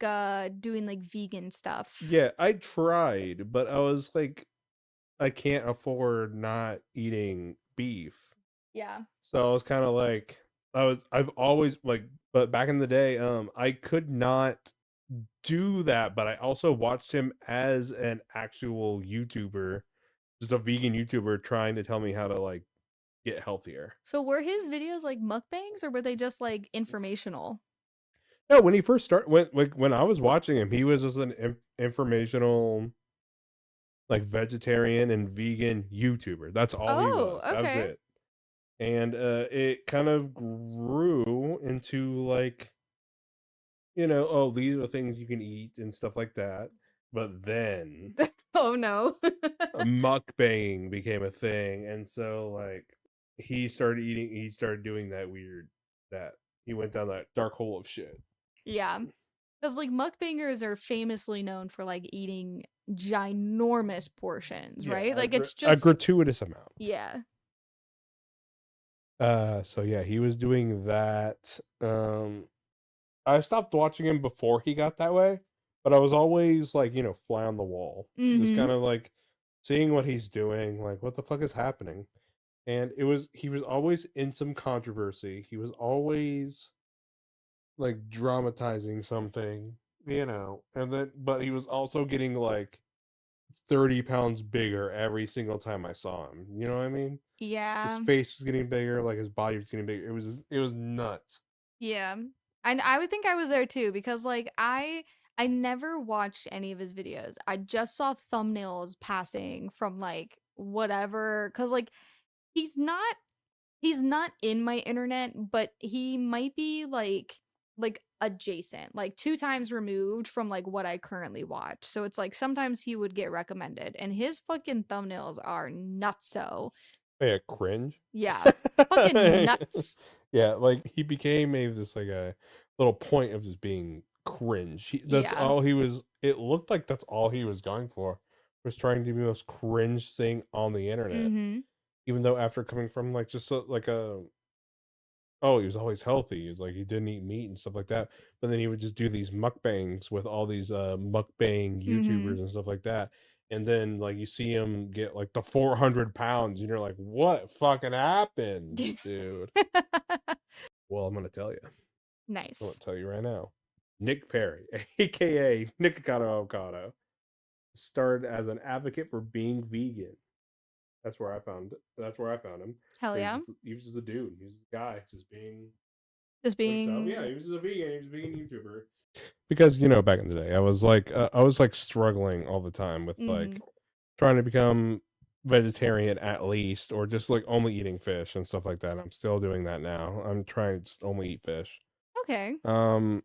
doing like vegan stuff. Yeah, I tried, but I was like, I can't afford not eating beef. Yeah. So I was kind of like, I've always like, but back in the day, I could not do that, but I also watched him as an actual YouTuber, just a vegan YouTuber trying to tell me how to like get healthier. So were his videos like mukbangs or were they just like informational? No, when he first started, when I was watching him, he was just an informational, like vegetarian and vegan YouTuber. That's all he Oh, was. That was okay. it. And it kind of grew into like, oh, these are things you can eat and stuff like that. But then Oh no. mukbang became a thing, and so like he started doing that he went down that dark hole of shit. Yeah. Because like mukbangers are famously known for like eating ginormous portions, Yeah, right? Like it's a just gratuitous amount. yeah. So yeah, he was doing that. I stopped watching him before he got that way, but I was always like, fly on the wall, just Mm-hmm. kind of like seeing what he's doing, like what the fuck is happening. And he was always in some controversy. He was always like dramatizing something, and then but he was also getting like 30 pounds bigger every single time I saw him. You know what I mean? His Yeah. face was getting bigger, like his body was getting bigger. It was nuts. Yeah. And I would think I was there too because like I never watched any of his videos. I just saw thumbnails passing from like whatever cuz like he's not he's not in my internet, but he might be like adjacent, like two times removed from like what I currently watch. So it's like sometimes he would get recommended and his fucking thumbnails are nutso. Yeah, cringe. Yeah. Fucking nuts. Yeah, like he became just like a little point of just being cringe. That's Yeah. all he was. It looked like that's all he was going for, was trying to be the most cringe thing on the internet. Mhm. Even though after coming from like just like a, oh, he was always healthy. He was like he didn't eat meat and stuff like that. But then he would just do these mukbangs with all these mukbang Mhm. YouTubers and stuff like that. And then like you see him get like the 400 pounds, and you're like, what fucking happened, dude? Well, I'm gonna tell you. I'm gonna Nice. tell you right now. Nick Perry, aka Nikocado Avocado, started as an advocate for being vegan. That's where I found him. Hell yeah. He was just a dude. He was a guy just being Just himself. Yeah, being he was just a vegan. He was a vegan YouTuber. Because back in the day, I was like struggling all the time with like mhm. trying to become vegetarian at least, or just like only eating fish and stuff like that. I'm still doing that now. I'm trying to just only eat fish. Okay. Um,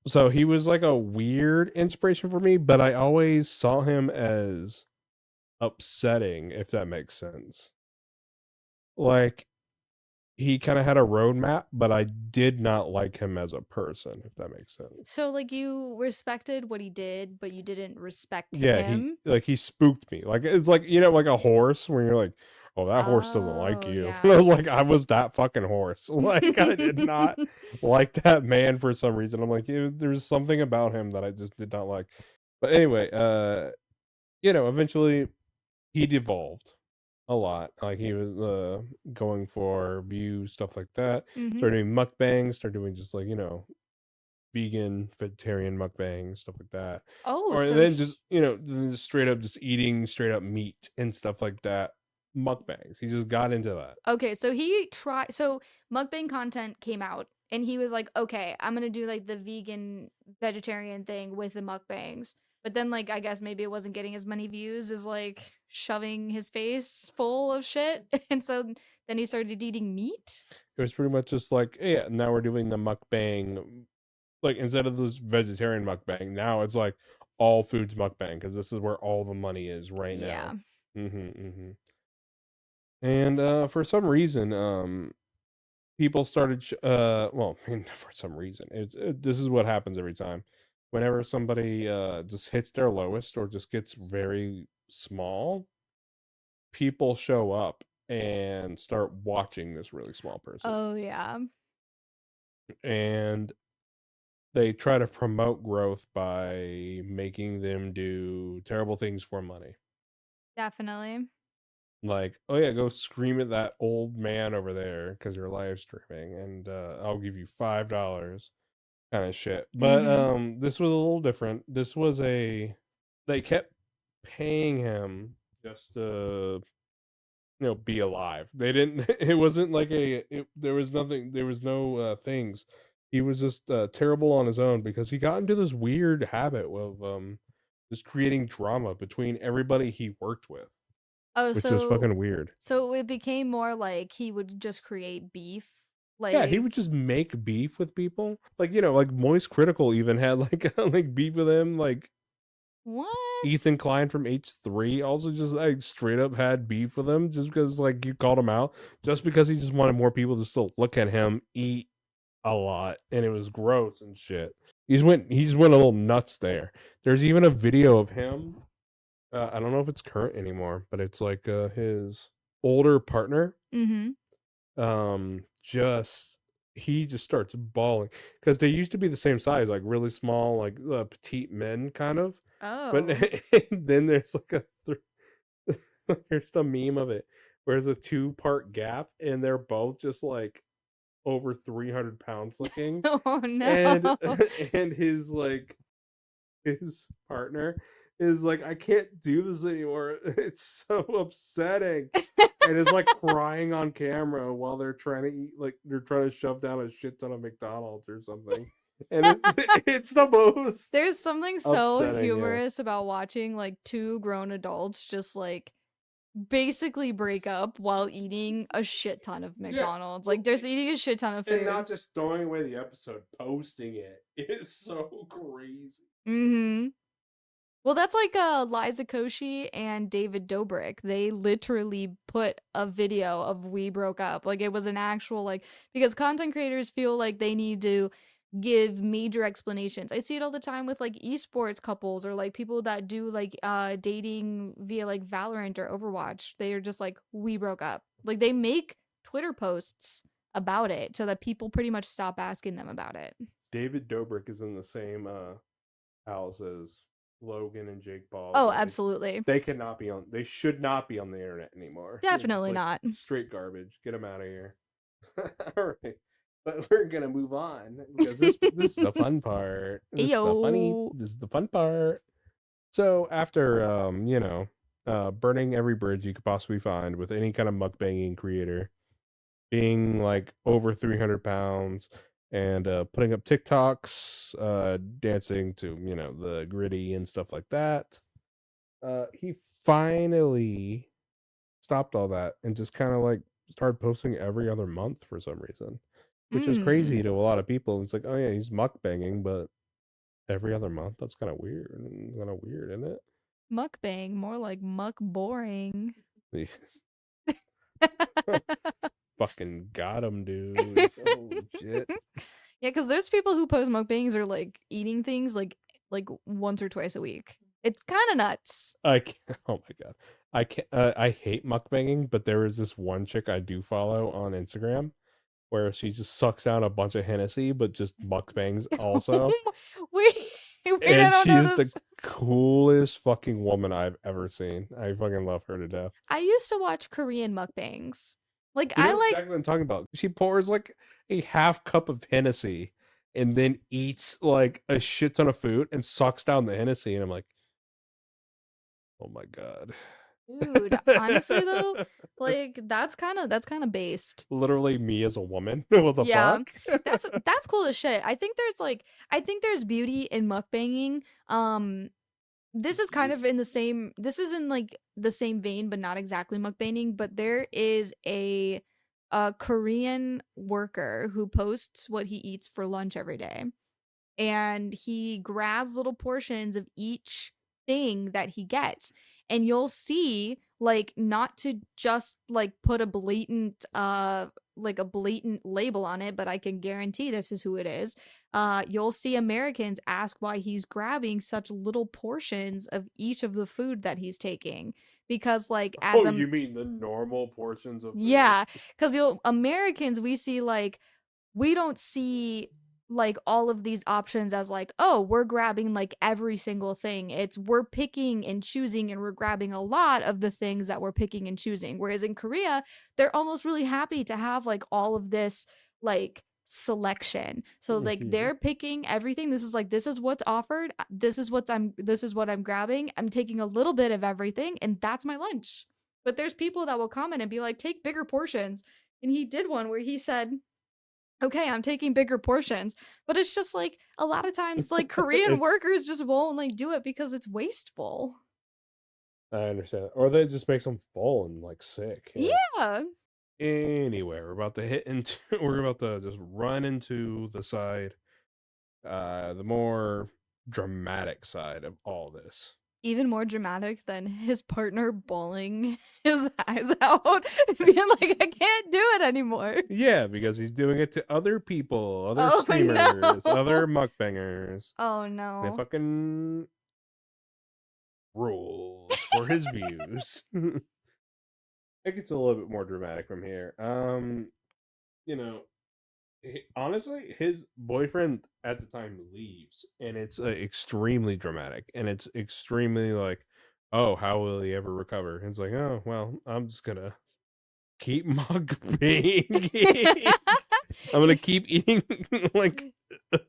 so he was like a weird inspiration for me, but I always saw him as upsetting, if that makes sense. Like he kind of had a roadmap, but I did not like him as a person, if that makes sense. So like you respected what he did, but you didn't respect Yeah, him? he spooked me. Like it's like like a horse where you're like, "Oh, that horse doesn't like Oh, you." yeah. I was like, I was that fucking horse. Like I did not like that man for some reason. I'm like, there's something about him that I just did not like. But anyway, eventually he devolved a lot. Like he was going for views, stuff like that. mhm. Started doing mukbangs, started doing just like, vegan, vegetarian mukbangs, stuff like that. Oh, Or so then just, then just straight up just eating straight up meat and stuff like that. Mukbangs. He just got into that. okay, so he tried so mukbang content came out and he was like, "Okay, I'm going to do like the vegan vegetarian thing with the mukbangs." But then like I guess maybe it wasn't getting as many views as like shoving his face full of shit. And so then he started eating meat? It was pretty much just like, hey, yeah, now we're doing the mukbang. Like instead of this vegetarian mukbang, now it's like all foods mukbang, because this is where all the money is right Yeah. now. And for some reason, people started well, I mean, for some reason this is what happens every time whenever somebody just hits their lowest or just gets very small, people show up and start watching this really small person. Oh yeah. And they try to promote growth by making them do terrible things for money. Definitely. Like, oh yeah, go scream at that old man over there because you're live streaming, and I'll give you $5, kind of shit. But Mm-hmm. this was a little different. This was they kept paying him just to be alive. They didn't. It wasn't like there was nothing. There was no things. He was just terrible on his own because he got into this weird habit of just creating drama between everybody he worked with, Oh, which is so fucking weird. so it became more like he would just create beef. Yeah, he Like would just make beef with people. Like, like Moist Critical even had like like beef with him. Like what? Ethan Klein from H3 also just like straight up had beef with him just because like you called him out, just because he just wanted more people to still look at him eat a lot, and it was gross and shit. He just went a little nuts there. There's even a video of him. I don't know if it's current anymore, but it's like his older partner. Mm-hmm. Just he just starts bawling because they used to be the same size, like really small, like petite men kind of. But Oh. then there's like there's the meme of it where there's a 2-part gap, and they're both just like over 300 pounds looking, Oh and no. and his partner is like, I can't do this anymore. It's so upsetting. And is like crying on camera while they're trying to eat, like they're trying to shove down a shit ton of McDonald's or something. And it's the most There's something so upsetting, yeah. humorous about watching like two grown adults just like basically break up while eating a shit ton of Yeah. McDonald's. Well, Like they're eating a shit ton of and food. not just throwing away the episode, posting it is so crazy. Mm-hmm. Well, that's like Liza Koshy and David Dobrik. They literally put a video of we broke up. Like it was an actual like because content creators feel like they need to give major explanations. I see it all the time with like esports couples or like people that do like dating via like Valorant or Overwatch. They are just like we broke up. Like they make Twitter posts about it so that people pretty much stop asking them about it. David Dobrik is in the same house as Logan and Jake Paul, Oh, where absolutely. they cannot be on. They should not be on the internet anymore. They're just Definitely like not. straight garbage. Get them out of here. All right, but we're gonna move on because this is the fun part. Ayo. This is the fun part. So after burning every bridge you could possibly find with any kind of mukbanging creator, being like over 300 pounds, and putting up TikToks, dancing to the gritty and stuff like that. He finally stopped all that and just kind of like started posting every other month for some reason, which is Mm. crazy to a lot of people. It's like, oh yeah, he's mukbanging, but every other month, that's kind of weird. Kind of weird, isn't Mukbang, more like muck boring. it? Fucking got him, dude. Holy shit. Yeah, because there's people who post mukbangs or like eating things like once or twice a week. It's kind of nuts. I can't, oh my god, I can't. I hate mukbanging, but there is this one chick I do follow on Instagram where she just sucks down a bunch of Hennessy, but just mukbangs also, wait, wait, I and don't she know is the this. coolest fucking woman I've ever seen. I fucking love her to death. I used to watch Korean mukbangs. Like You I know like exactly what I'm talking about. She pours like a half cup of Hennessy and then eats like a shit ton of food and sucks down the Hennessy, and I'm like, oh my god. dude, honestly though, like that's kind of based. Literally me as a woman. What the Yeah. fuck? That's cool as shit. I think there's beauty in mukbanging. This is kind of in the same this is in like the same vein but not exactly mukbanging, but there is a Korean worker who posts what he eats for lunch every day. And he grabs little portions of each thing that he gets. and you'll see, like, not to just like put a blatant label on it, but I can guarantee this is who it is. You'll see Americans ask why he's grabbing such little portions of each of the food that he's taking, because like as Oh, a you mean the normal portions of food? yeah, because you'll Americans, we see like, we don't see like all of these options as like, oh, we're grabbing like every single thing. It's we're picking and choosing, and we're grabbing a lot of the things that we're picking and choosing. Whereas in Korea, they're almost really happy to have like all of this like selection. So like Mhm. they're picking everything. This is like, this is what's offered. This is what I'm grabbing. I'm taking a little bit of everything, and that's my lunch. But there's people that will comment and be like, take bigger portions. And he did one where he said, okay, I'm taking bigger portions. But it's just like, a lot of times, like, Korean It's workers just won't like do it because it's wasteful. I understand. Or that just makes them full and like sick. Yeah. Yeah. Anyway, we're about to hit into we're about to just run into the side, the more dramatic side of all this. Even more dramatic than his partner bawling his eyes out and being like, I can't do it anymore. Yeah, because he's doing it to other people, other Oh streamers, no. other mukbangers. Oh They no. fucking rules for his views. It gets a little bit more dramatic from here. You know, honestly, his boyfriend at the time leaves, and it's extremely dramatic, and it's extremely like, oh, how will he ever recover? And it's like, oh, well, I'm just gonna keep mukbang. I'm gonna keep eating like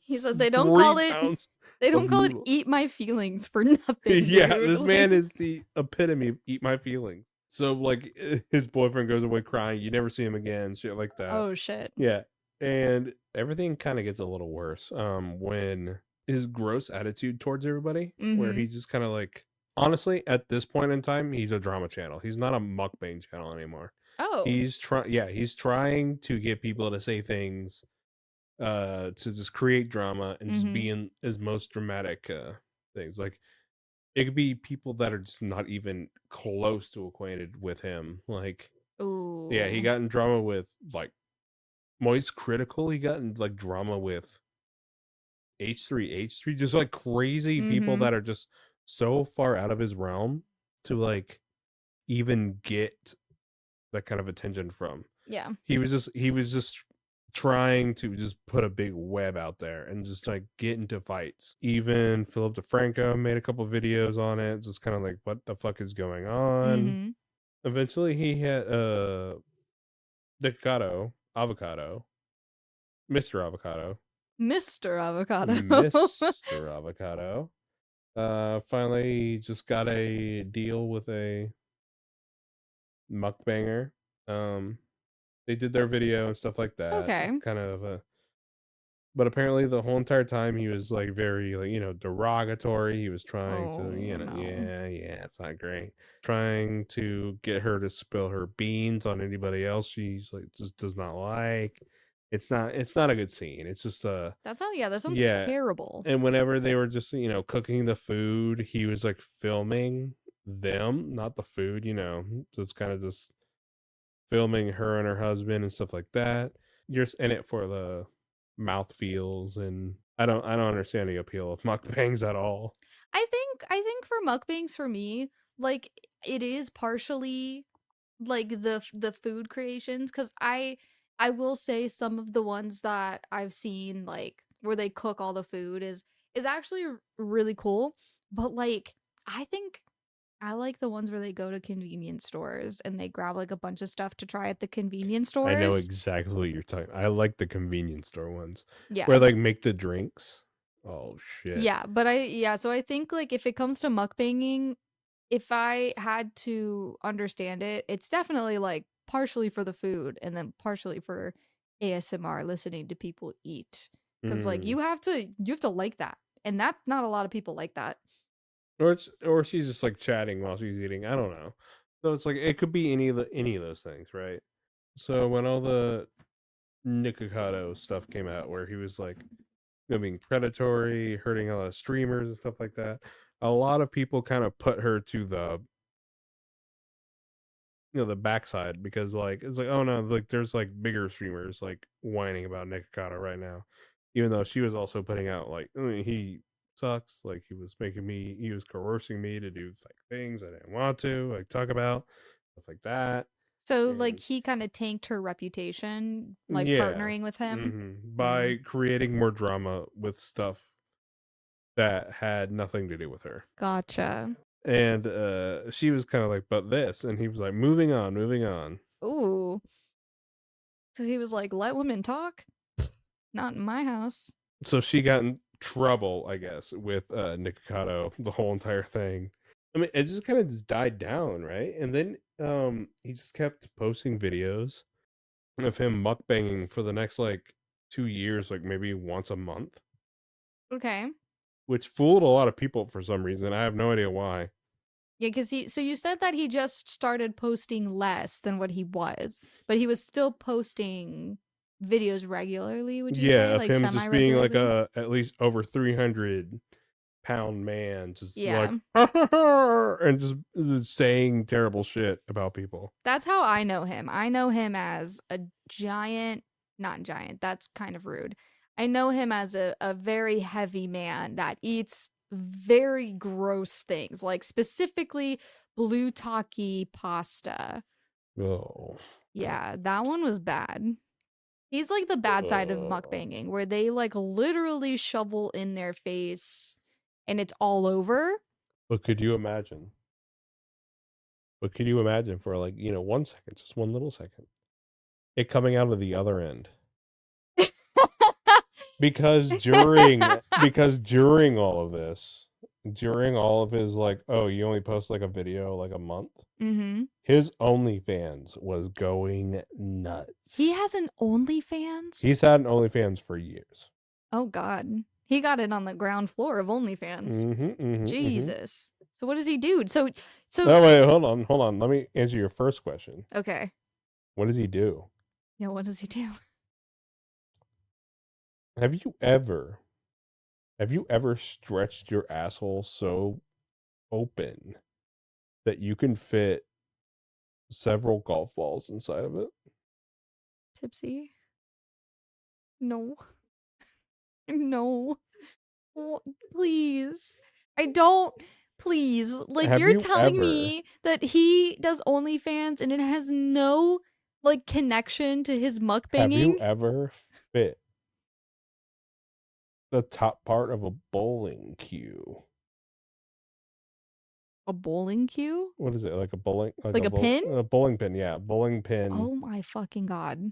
He said they don't call 3 it pounds they of don't call it noodle. eat my feelings for nothing, Yeah, dude. this Like, man is the epitome of eat my feelings. So like his boyfriend goes away crying, you never see him again, shit like that. oh shit. Yeah. And everything kind of gets a little worse when his gross attitude towards everybody, where Mm-hmm. he's just kind of like, honestly, at this point in time, he's a drama channel. He's not a mukbang channel anymore. Oh. He's trying to get people to say things to just create drama and just Mm-hmm. be in his most dramatic things. Like it could be people that are just not even close to acquainted with him. Like, yeah, he Ooh. got in drama with like Moist Critical. He got in like drama with H3H3, just like crazy people Mm-hmm. that are just so far out of his realm to like even get that kind of attention from. Yeah. He was just trying to just put a big web out there and just like get into fights. Even Philip DeFranco made a couple videos on it, just kind of like what the fuck is going on. Mm-hmm. Eventually he had Nikocado Avocado, Mr. Avocado, Mr. Avocado. Mr. Avocado. Finally just got a deal with a mukbanger. Um, they did their video and stuff like that. Okay. Kind of but apparently the whole entire time he was like very like derogatory. He was trying Oh to no. yeah, it's not great. Trying to get her to spill her beans on anybody else she's like just does not like. It's not a good scene. It's just Yeah, that sounds yeah. terrible. And whenever they were just cooking the food, he was like filming them, not the food. So it's kind of just filming her and her husband and stuff like that. You're just in it for the mouth feels, and I don't understand the appeal of mukbangs at all. I think for mukbangs, for me, like, it is partially like the food creations, because I will say some of the ones that I've seen, like where they cook all the food, is actually really cool. But like, I think I like the ones where they go to convenience stores and they grab like a bunch of stuff to try at the convenience I know stores. exactly what you're talking. I like the convenience store ones Yeah. where like make the drinks. Oh shit. Yeah, but so I think like if it comes to mukbanging, if I had to understand it, it's definitely like partially for the food and then partially for ASMR, listening to people eat. Cuz like Mm. you have to like that. And that's not a lot of people like that. Or she's just like chatting while she's eating. I don't know. So it's like it could be any of those things, right? So when all the Nikocado stuff came out, where he was like being predatory, hurting a lot of streamers and stuff like that, a lot of people kind of put her to the the backside, because like it's like, oh no, like there's like bigger streamers like whining about Nikocado right now, even though she was also putting out like, I mean, he sucks, like he was coercing me to do like things I didn't want to like talk about, stuff like that. So like And he kind of tanked her reputation, like yeah, partnering with him. by creating more drama with stuff that had nothing to do with her. Gotcha. And she was kind of like, but this, and he was like, moving on. Ooh. So he was like, let women talk? Not in my house. So she got in trouble, I guess, with Nikocado, the whole entire thing. I mean, it just kind of just died down, right? And then he just kept posting videos of him mukbanging for the next like 2 years, like maybe once a month. Okay. Which fooled a lot of people for some reason. I have no idea why. Yeah, because so you said that he just started posting less than what he was, but he was still posting videos regularly, would you say? Of Like him just being like semi-regularly? at least over 300-pound man, just like Yeah. and just saying terrible shit about people. That's how I know him. I know him as a giant, not giant, that's kind of rude. I know him as a very heavy man that eats very gross things, like specifically blue taki pasta. Oh. Yeah, that one was bad. He's like the bad side of mukbanging, where they like literally shovel in their face and it's all over. But could you imagine? For like, 1 second, just one little second, it coming out of the other end? Because during all of this, during all of his like, oh, you only post like a video like a month, his OnlyFans was going nuts. He has an OnlyFans? He's had an OnlyFans for years. Oh God, he got it on the ground floor of OnlyFans. Jesus. So what does he do? So. Oh wait, hold on. Let me answer your first question. Okay. What does he do? Yeah, what does he do? Have you ever stretched your asshole so open that you can fit several golf balls inside of it? Tipsy? No. No. Please. I don't. Please. Like, Have you're you telling ever- me that he does OnlyFans and it has no, like, connection to his mukbanging? Have you ever fit the top part of a bowling cue? A bowling cue? What is it? Like a bowling, like a pin? A bowling pin, yeah, bowling pin. Oh my fucking God.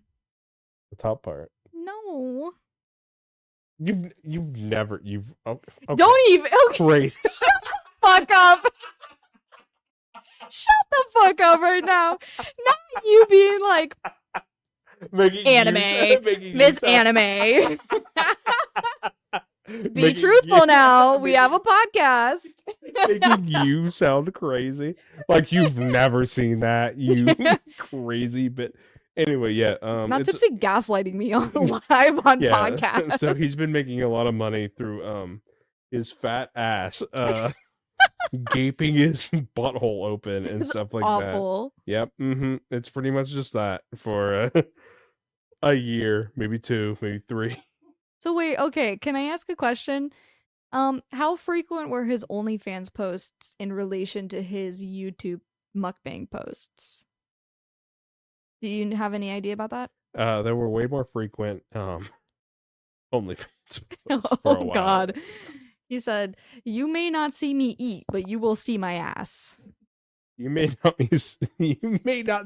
The top part. No. You've never okay. Don't even. Okay. Crazy. Shut the fuck up. Shut the fuck up right now. Not you being like anime, Miss Anime. Be truthful now. We have a podcast. Making you sound crazy. Like you've never seen that, you crazy bit. Anyway, yeah. Not Tipsy gaslighting me on live on podcast. So he's been making a lot of money through his fat ass gaping his butthole open and stuff like awful. that. Yep. It's pretty much just that for a year, maybe 2, maybe 3. So wait, okay, can I ask a question? How frequent were his OnlyFans posts in relation to his YouTube mukbang posts? Do you have any idea about that? There were way more frequent OnlyFans posts for a while. God. He said, "You may not see me eat, but you will see my ass." You may not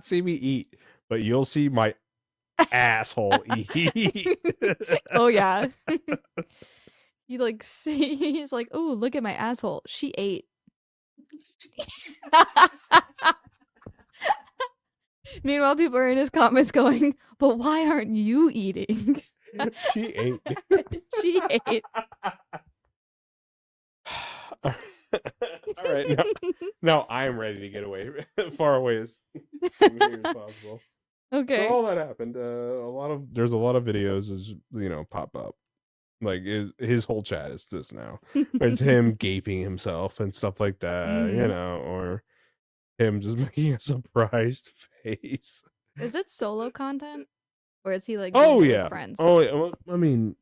see me eat, but you'll see my asshole eat. Oh yeah. He's like, "Oh, look at my asshole. She ate." Meanwhile, people are in his comments going, "But why aren't you eating?" She ate. She ate. All right, now I'm ready to get away, far away as possible. Okay. So all that happened. There's a lot of videos as pop up. Like his whole chat is this now. It's him gaping himself and stuff like that, or him just making a surprised face. Is it solo content? Or is he like Oh doing it yeah. with friends? Oh yeah. Well, I mean,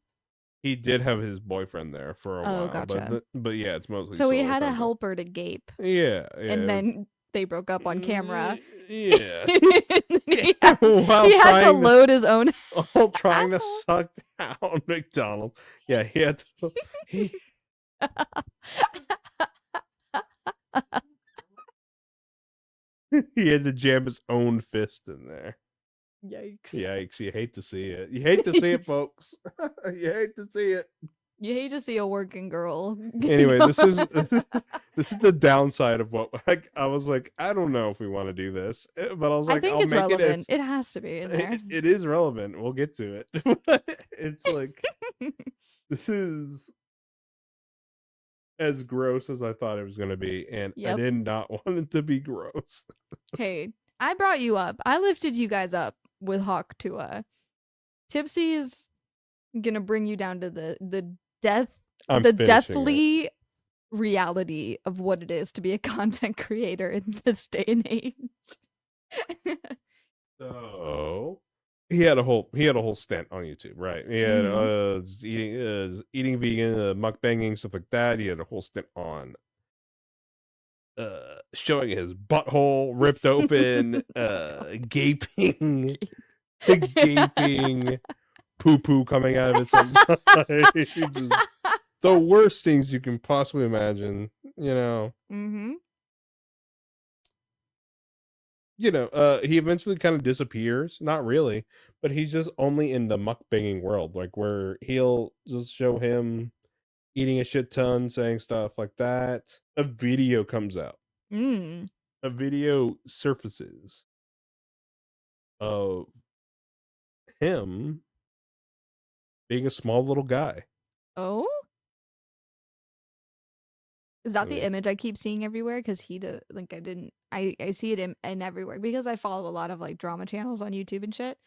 he did have his boyfriend there for a Oh, while, gotcha. but yeah, it's mostly So he solo had a content. helper to gape. Yeah, And yeah. then they broke up on camera. Yeah. he While had to trying to load his own while trying to asshole. suck down McDonald's. Yeah, he had to he he had to jam his own fist in there. Yikes. Yikes, you hate to see it. You hate to see it, folks. You hate to see it. You hate to see a working girl. Anyway, this is the downside of what I was like, I don't know if we want to do this, but I was I like, think I'll it's make relevant. It has to be in there. it is relevant. We'll get to it. It's like this is as gross as I thought it was going to be, and I did not want it to be gross. Hey, I brought you up. I lifted you guys up with Hawk Tuah. Tipsy is gonna bring you down to the deathly reality of what it is to be a content creator in this day and age. So he had a whole stint on YouTube, right? He had eating vegan, mukbanging, stuff like that. He had a whole stint on showing his butthole ripped open, gaping poo poo coming out of it sometimes. The worst things you can possibly imagine, you know. You know, he eventually kind of disappears. Not really, but he's just only in the mukbanging world, like where he'll just show him eating a shit ton, saying stuff like that. A video comes out. A video surfaces of him being a small little guy. Oh? Is that the image I keep seeing everywhere? Because I see it in everywhere because I follow a lot of like drama channels on YouTube and shit.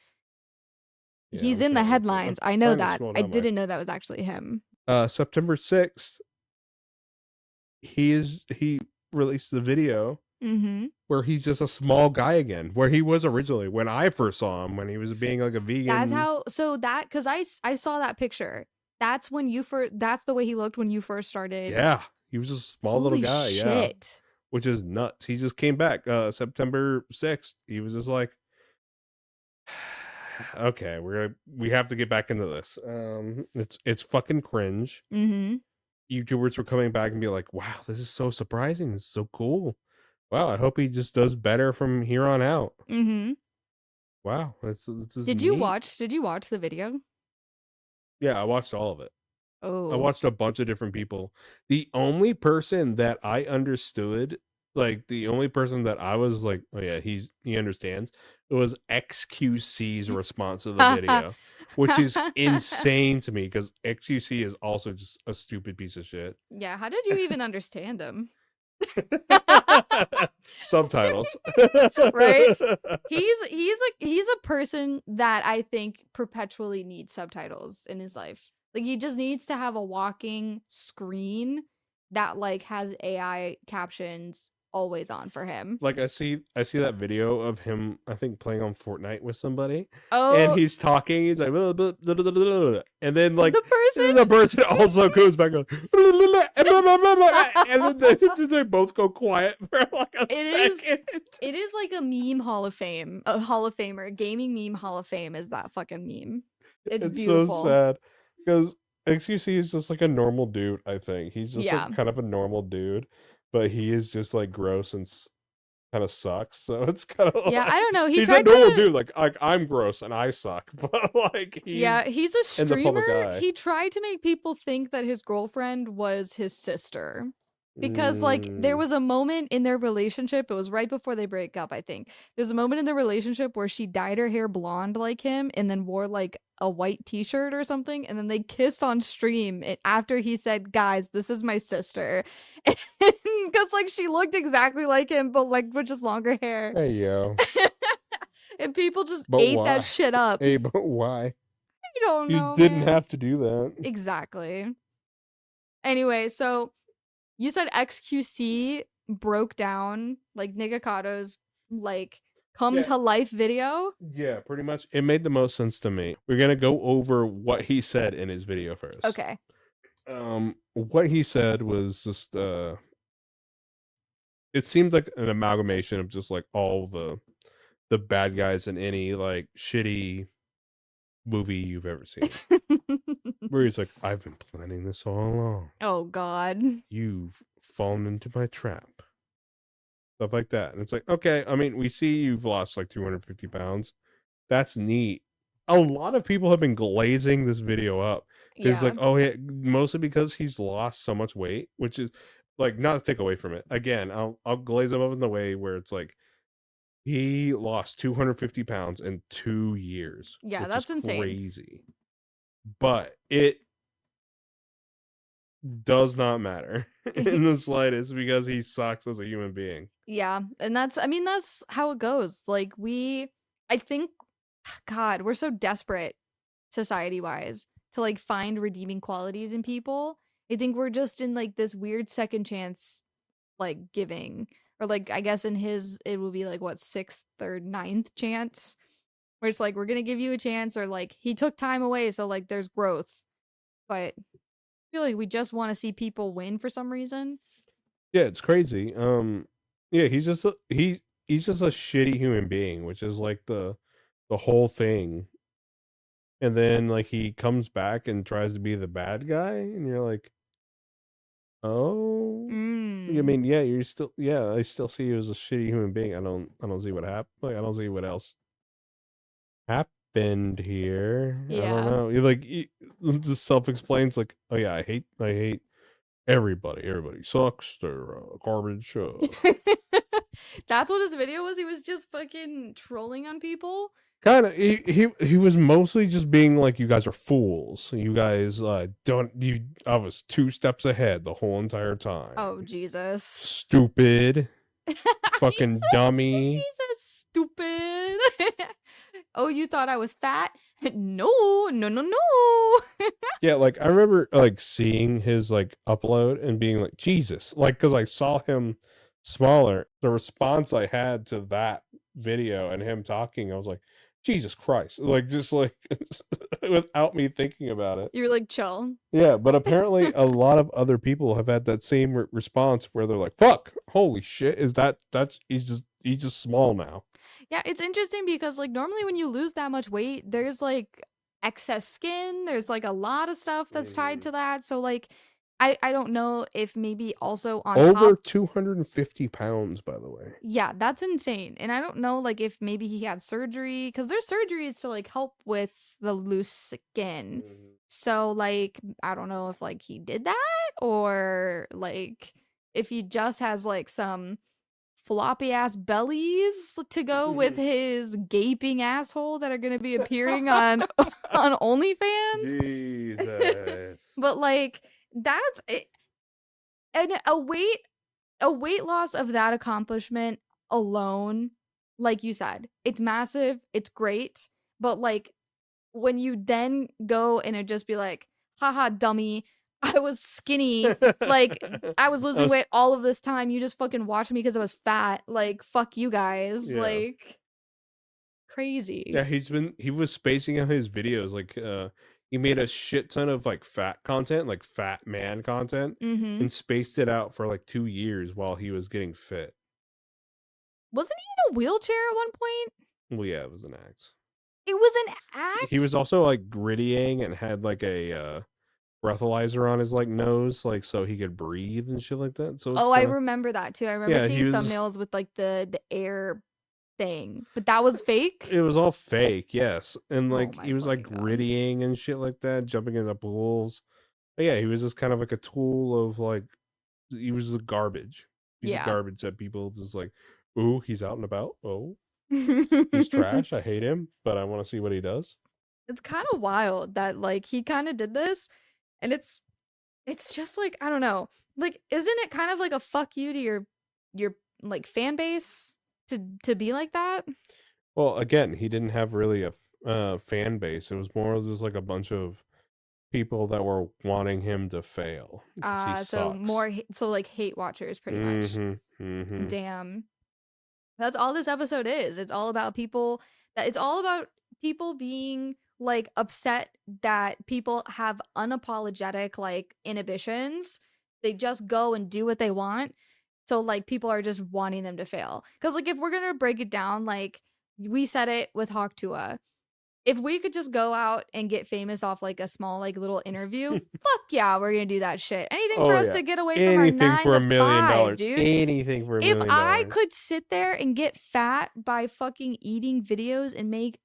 Yeah, he's in the headlines. I know that. I didn't know that was actually him. September 6th, he released the video where he's just a small guy again, where he was originally when I first saw him, when he was being like a vegan. That's how. So that because I saw that picture. That's when you first. That's the way he looked when you first started. Yeah, he was just a small little guy. Shit. Yeah, which is nuts. He just came back September 6th. He was just like, okay, we have to get back into this. It's fucking cringe. YouTubers were coming back and be like, wow, this is so surprising. This is so cool. Wow, I hope he just does better from here on out. Wow, it's Did you watch the video? Yeah, I watched all of it. Oh, I watched a bunch of different people. The only person that I understood, like the only person that I was like, oh yeah, he understands, it was XQC's response to the video, which is insane to me because XQC is also just a stupid piece of shit. Yeah, how did you even understand him? Subtitles. Right? He's a person that I think perpetually needs subtitles in his life. Like he just needs to have a walking screen that like has AI captions always on for him. Like I see that video of him, I think playing on Fortnite with somebody. Oh, and he's talking, he's like blah, blah, blah, blah, blah, and then like the person also goes back and then they both go quiet for like a second. It is like a meme hall of fame, a hall of famer, gaming meme hall of fame is that fucking meme. It's beautiful. So sad because XQC is just like a normal dude. I think he's just like kind of a normal dude, but he is just like gross and kind of sucks. So it's kind of I don't know. He's a normal dude. Like I'm gross and I suck, but like he's a streamer. He tried to make people think that his girlfriend was his sister. Because like there was a moment in their relationship, it was right before they break up, I think. There's a moment in their relationship where she dyed her hair blonde like him and then wore like a white t-shirt or something, and then they kissed on stream after he said, guys, this is my sister. Because like she looked exactly like him, but like with just longer hair. Hey yo. And people just ate that shit up. Hey, but why? I don't know. You didn't have to do that. Exactly. Anyway, so you said XQC broke down like Nikocado's like come to life video. Yeah, pretty much. It made the most sense to me. We're gonna go over what he said in his video first. Okay. What he said was just it seemed like an amalgamation of just like all the bad guys in any like shitty movie you've ever seen. Where he's like, I've been planning this all along. Oh God. You've fallen into my trap. Stuff like that. And it's like, okay, I mean, we see you've lost like 250 pounds. That's neat. A lot of people have been glazing this video up. It's like, oh yeah, mostly because he's lost so much weight, which is like not to take away from it. Again, I'll glaze him up in the way where it's like he lost 250 pounds in 2 years. Yeah, which that's is insane. Crazy. But it does not matter in the slightest because he sucks as a human being. Yeah, and that's how it goes. Like I think, God, we're so desperate society-wise to like find redeeming qualities in people. I think we're just in like this weird second chance like giving, or like I guess in his it will be like what, 6th or 9th chance, where it's like we're gonna give you a chance, or like he took time away, so like there's growth. But I feel like we just want to see people win for some reason. Yeah, it's crazy. Yeah, he's just he's just a shitty human being, which is like the whole thing. And then like he comes back and tries to be the bad guy, and you're like, oh. I mean, yeah, you're still, yeah, I still see you as a shitty human being. I don't see what happened. Like, I don't see what else happened here. I don't know. You're like, just self-explains. Like, oh yeah, I hate everybody. Everybody sucks. They're garbage. That's what his video was. He was just fucking trolling on people. Kind of. He was mostly just being like, you guys are fools. You guys don't. I was 2 steps ahead the whole entire time. Oh Jesus. Stupid. Fucking dummy. Jesus, stupid. Oh, you thought I was fat? No. Yeah, like I remember like seeing his like upload and being like, Jesus, like because I saw him smaller. The response I had to that video and him talking, I was like, Jesus Christ, like just like without me thinking about it. You were like, chill. Yeah, but apparently a lot of other people have had that same response where they're like, fuck, holy shit, that's he's just small now. Yeah, it's interesting because like normally when you lose that much weight, there's like excess skin, there's like a lot of stuff that's tied to that. So like I don't know if maybe also on over top, 250 pounds, by the way. Yeah, that's insane. And I don't know like if maybe he had surgery, because there's surgeries to like help with the loose skin. So like I don't know if like he did that, or like if he just has like some floppy ass bellies to go with his gaping asshole that are going to be appearing on OnlyFans. Jesus. But like that's it. And a weight loss of that accomplishment alone, like you said, it's massive, it's great, but like when you then go and it just be like, haha, dummy, I was skinny, like I was losing weight all of this time, you just fucking watched me because I was fat, like fuck you guys. Like crazy. Yeah, he was spacing out his videos, like he made a shit ton of like fat content, like fat man content, and spaced it out for like 2 years while he was getting fit. Wasn't he in a wheelchair at one point? Well, yeah, it was an act. It was an act? He was also like grittying and had like a breathalyzer on his like nose, like so he could breathe and shit like that. So I remember that too. I remember seeing thumbnails with like the air thing, but that was fake. It was all fake, yes. And like he was like grittying and shit like that, jumping into pools. But yeah, he was just kind of like a tool of like, he was just garbage. He's garbage that people just like, ooh, he's out and about. Oh, he's trash. I hate him, but I want to see what he does. It's kind of wild that like he kind of did this, and it's just like, I don't know, like isn't it kind of like a fuck you to your like fan base to be like that? Well, again, he didn't have really a fan base. It was more just like a bunch of people that were wanting him to fail. So like hate watchers, pretty much. Damn, That's all this episode is. It's all about people being like upset that people have unapologetic like inhibitions. They just go and do what they want. So like people are just wanting them to fail. Cuz like if we're going to break it down, like we said it with Hawk Tuah, if we could just go out and get famous off like a small like little interview, fuck yeah, we're gonna do that shit. Anything for us to get away from our 9 for to $1 million, 5, dude. anything for $1 If million. I could sit there and get fat by fucking eating videos and make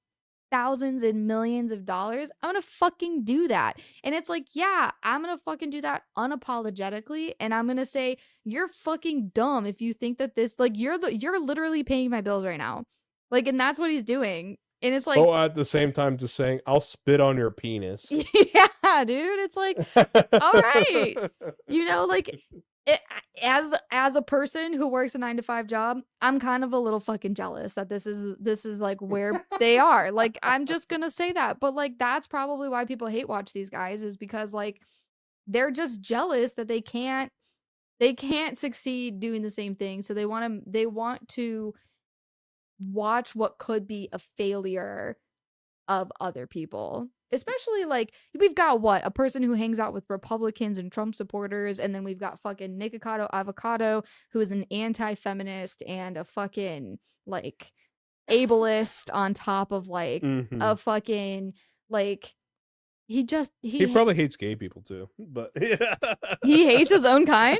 thousands and millions of dollars, I'm gonna fucking do that. And it's like, yeah, I'm gonna fucking do that unapologetically, and I'm gonna say you're fucking dumb if you think that this, like, you're literally paying my bills right now, like, and that's what he's doing. And it's like, at the same time, just saying, I'll spit on your penis. Yeah, dude. It's like, all right, you know, like, as a person who works a 9 to 5 job, I'm kind of a little fucking jealous that this is like where they are. Like, I'm just gonna say that, but like that's probably why people hate watch these guys, is because like they're just jealous that they can't succeed doing the same thing. So they want to watch what could be a failure of other people. Especially like we've got a person who hangs out with Republicans and Trump supporters, and then we've got fucking Nikocado Avocado, who is an anti-feminist and a fucking like ableist on top of like a fucking like he probably hates gay people too, but he hates his own kind.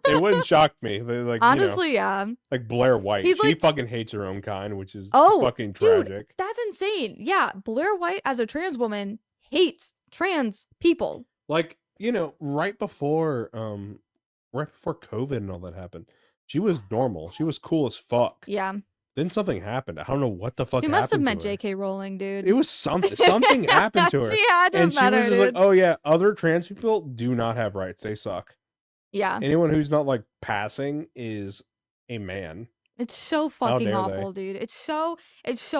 It wouldn't shock me. They like, honestly, yeah, like Blair White. She fucking hates her own kind, which is fucking tragic. Dude, that's insane. Yeah, Blair White as a trans woman hates trans people. Like, right before COVID and all that happened, she was normal. She was cool as fuck. Yeah. Then something happened. I don't know what the fuck happened. She must have met J.K. Rowling, dude. It was something. Something happened to her. She had to have met her, was dude. like, oh yeah, other trans people do not have rights. They suck. Yeah. Anyone who's not like passing is a man. It's so fucking awful, dude. It's so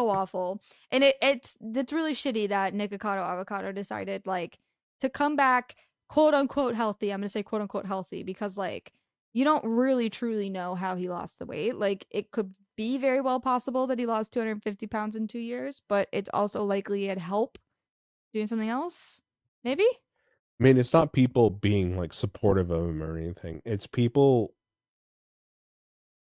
awful. And it's really shitty that Nikocado Avocado decided like to come back quote unquote healthy. I'm gonna say quote unquote healthy because like you don't really truly know how he lost the weight. Like it could be very well possible that he lost 250 pounds in 2 years, but it's also likely he had help doing something else. Maybe? I mean, it's not people being like supportive of him or anything. It's people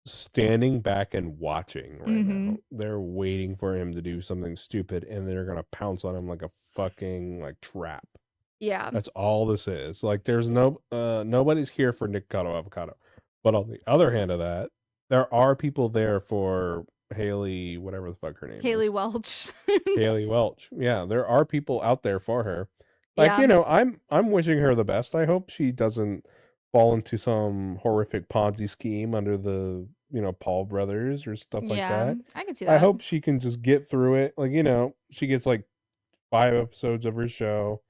standing back and watching right now. They're waiting for him to do something stupid and they're gonna pounce on him like a fucking like trap. Yeah. That's all this is. Like there's nobody's here for Nikocado Avocado. But on the other hand of that, there are people there for Haley, whatever the fuck her name is. Haley Welch. Haley Welch. Yeah, there are people out there for her. Like, I'm wishing her the best. I hope she doesn't fall into some horrific Ponzi scheme under the, Paul brothers or stuff like that. I can see that. I hope she can just get through it. Like, she gets like 5 episodes of her show.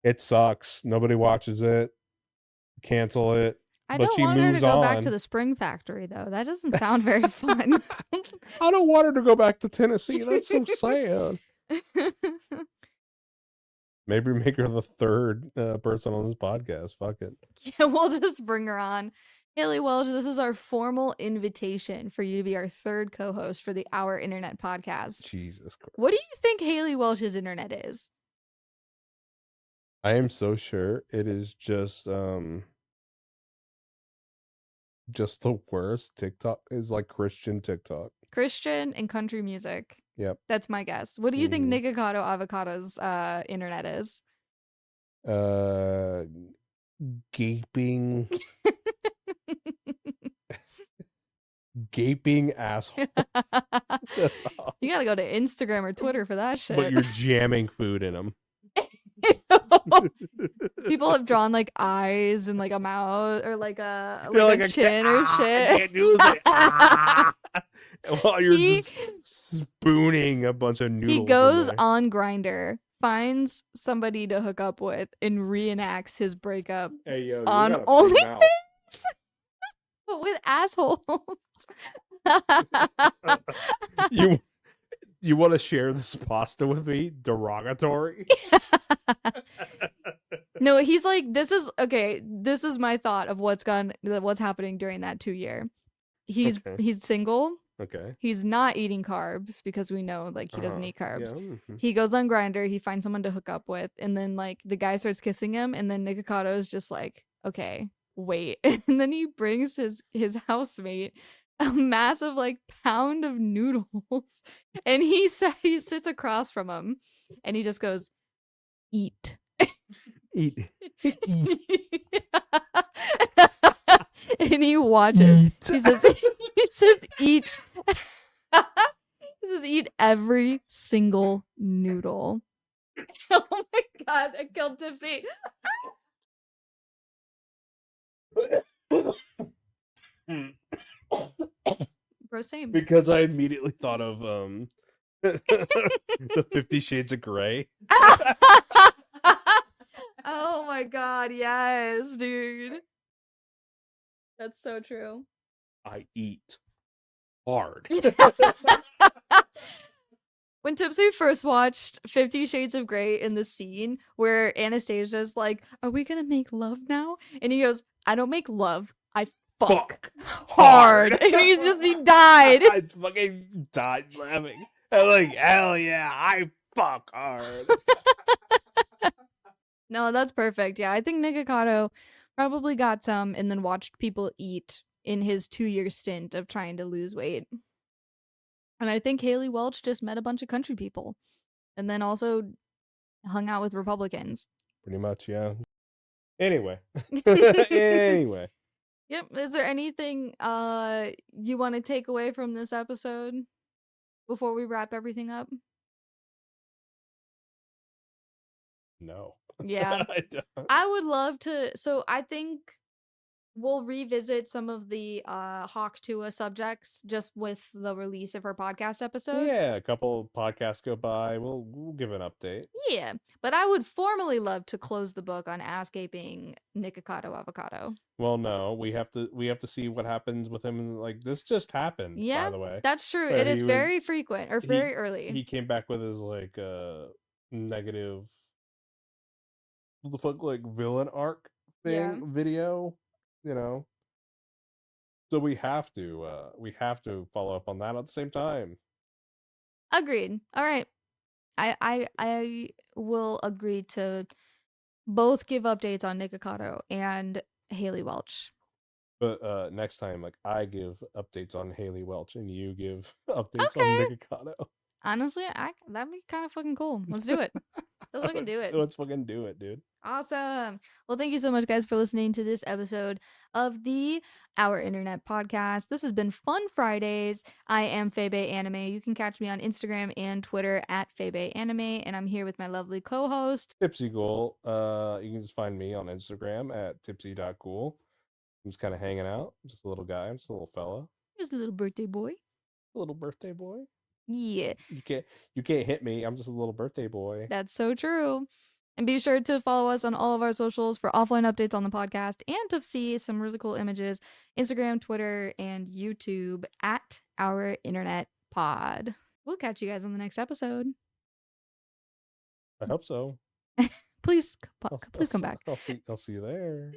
It sucks. Nobody watches it. Cancel it. I don't want her to go back to the Spring Factory, though. That doesn't sound very fun. I don't want her to go back to Tennessee. That's so sad. Maybe make her the third person on this podcast. Fuck it. Yeah, we'll just bring her on. Haley Welch, this is our formal invitation for you to be our third co-host for the Our Internet podcast. Jesus Christ. What do you think Haley Welch's internet is? I am so sure it is just the worst. TikTok is like Christian TikTok. Christian and country music. Yep. That's my guess. What do you think Nikocado Avocado's internet is? Gaping gaping asshole. You gotta go to Instagram or Twitter for that shit. But you're jamming food in them. People have drawn like eyes and like a mouth or like a chin or shit. I can't do this. While you're just spooning a bunch of noodles. He goes on Grindr, finds somebody to hook up with, and reenacts his breakup on OnlyFans. But with assholes. You want to share this pasta with me? Derogatory. No, he's like, this is my thought of what's happening during that 2 year. He's single. Okay. He's not eating carbs because we know like he doesn't eat carbs. Yeah. He goes on Grindr, he finds someone to hook up with, and then like the guy starts kissing him, and then Nikocado is just like, okay, wait. And then he brings his housemate a massive like pound of noodles, and he sits across from him, and he just goes, eat. Eat. And he watches. He says, eat. He says, eat every single noodle. Oh my god, I killed Tipsy. Bro, same. Because I immediately thought of the 50 Shades of Grey. Oh my god, yes, dude. That's so true. I eat hard. When Tipsy first watched 50 Shades of Grey in the scene where Anastasia's like, are we gonna make love now? And he goes, I don't make love, I fuck hard. And he died. I fucking died laughing. I'm like, hell yeah, I fuck hard. No, that's perfect. Yeah, I think Nikocado probably got some and then watched people eat in his 2-year stint of trying to lose weight. And I think Haley Welch just met a bunch of country people and then also hung out with Republicans. Pretty much, yeah. Anyway. Anyway. Yep. Is there anything you want to take away from this episode before we wrap everything up? No. Yeah. I would love to. So I think we'll revisit some of the Hawk Tuah subjects just with the release of her podcast episodes. Yeah, a couple podcasts go by. We'll give an update. Yeah, but I would formally love to close the book on Ass-Gaping Nikocado Avocado. Well, no, we have to see what happens with him. Like, this just happened. Yeah, by the way, that's true. It is very frequent or very early. He came back with his like negative, what the fuck, like villain arc thing video. You know, so we have to follow up on that at the same time. Agreed. All right, I will agree to both give updates on Nikocado and Haley Welch. But next time, like, I give updates on Haley Welch and you give updates on Nikocado. Honestly, that'd be kind of fucking cool. Let's do it. Let's fucking do it. Let's fucking do it, dude. Awesome. Well, thank you so much, guys, for listening to this episode of the Our Internet Podcast. This has been Fun Fridays. I am Febe Anime. You can catch me on Instagram and Twitter at Febe Anime, and I'm here with my lovely co-host, Tipsy Ghoul. You can just find me on Instagram at tipsy.ghoul. I'm just kind of hanging out. I'm just a little guy. I'm just a little fella. Just a little birthday boy. A little birthday boy. Yeah. You can't hit me. I'm just a little birthday boy. That's so true. And be sure to follow us on all of our socials for offline updates on the podcast and to see some really cool images. Instagram, Twitter, and YouTube at Our Internet Pod. We'll catch you guys on the next episode. I hope so. Please come back. I'll see you there.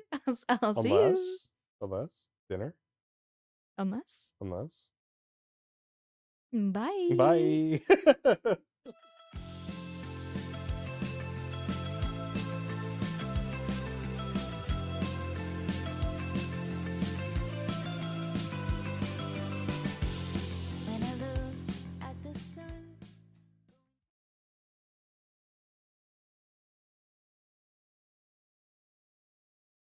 I'll see you. Unless dinner. Unless. Bye. Bye. Bye.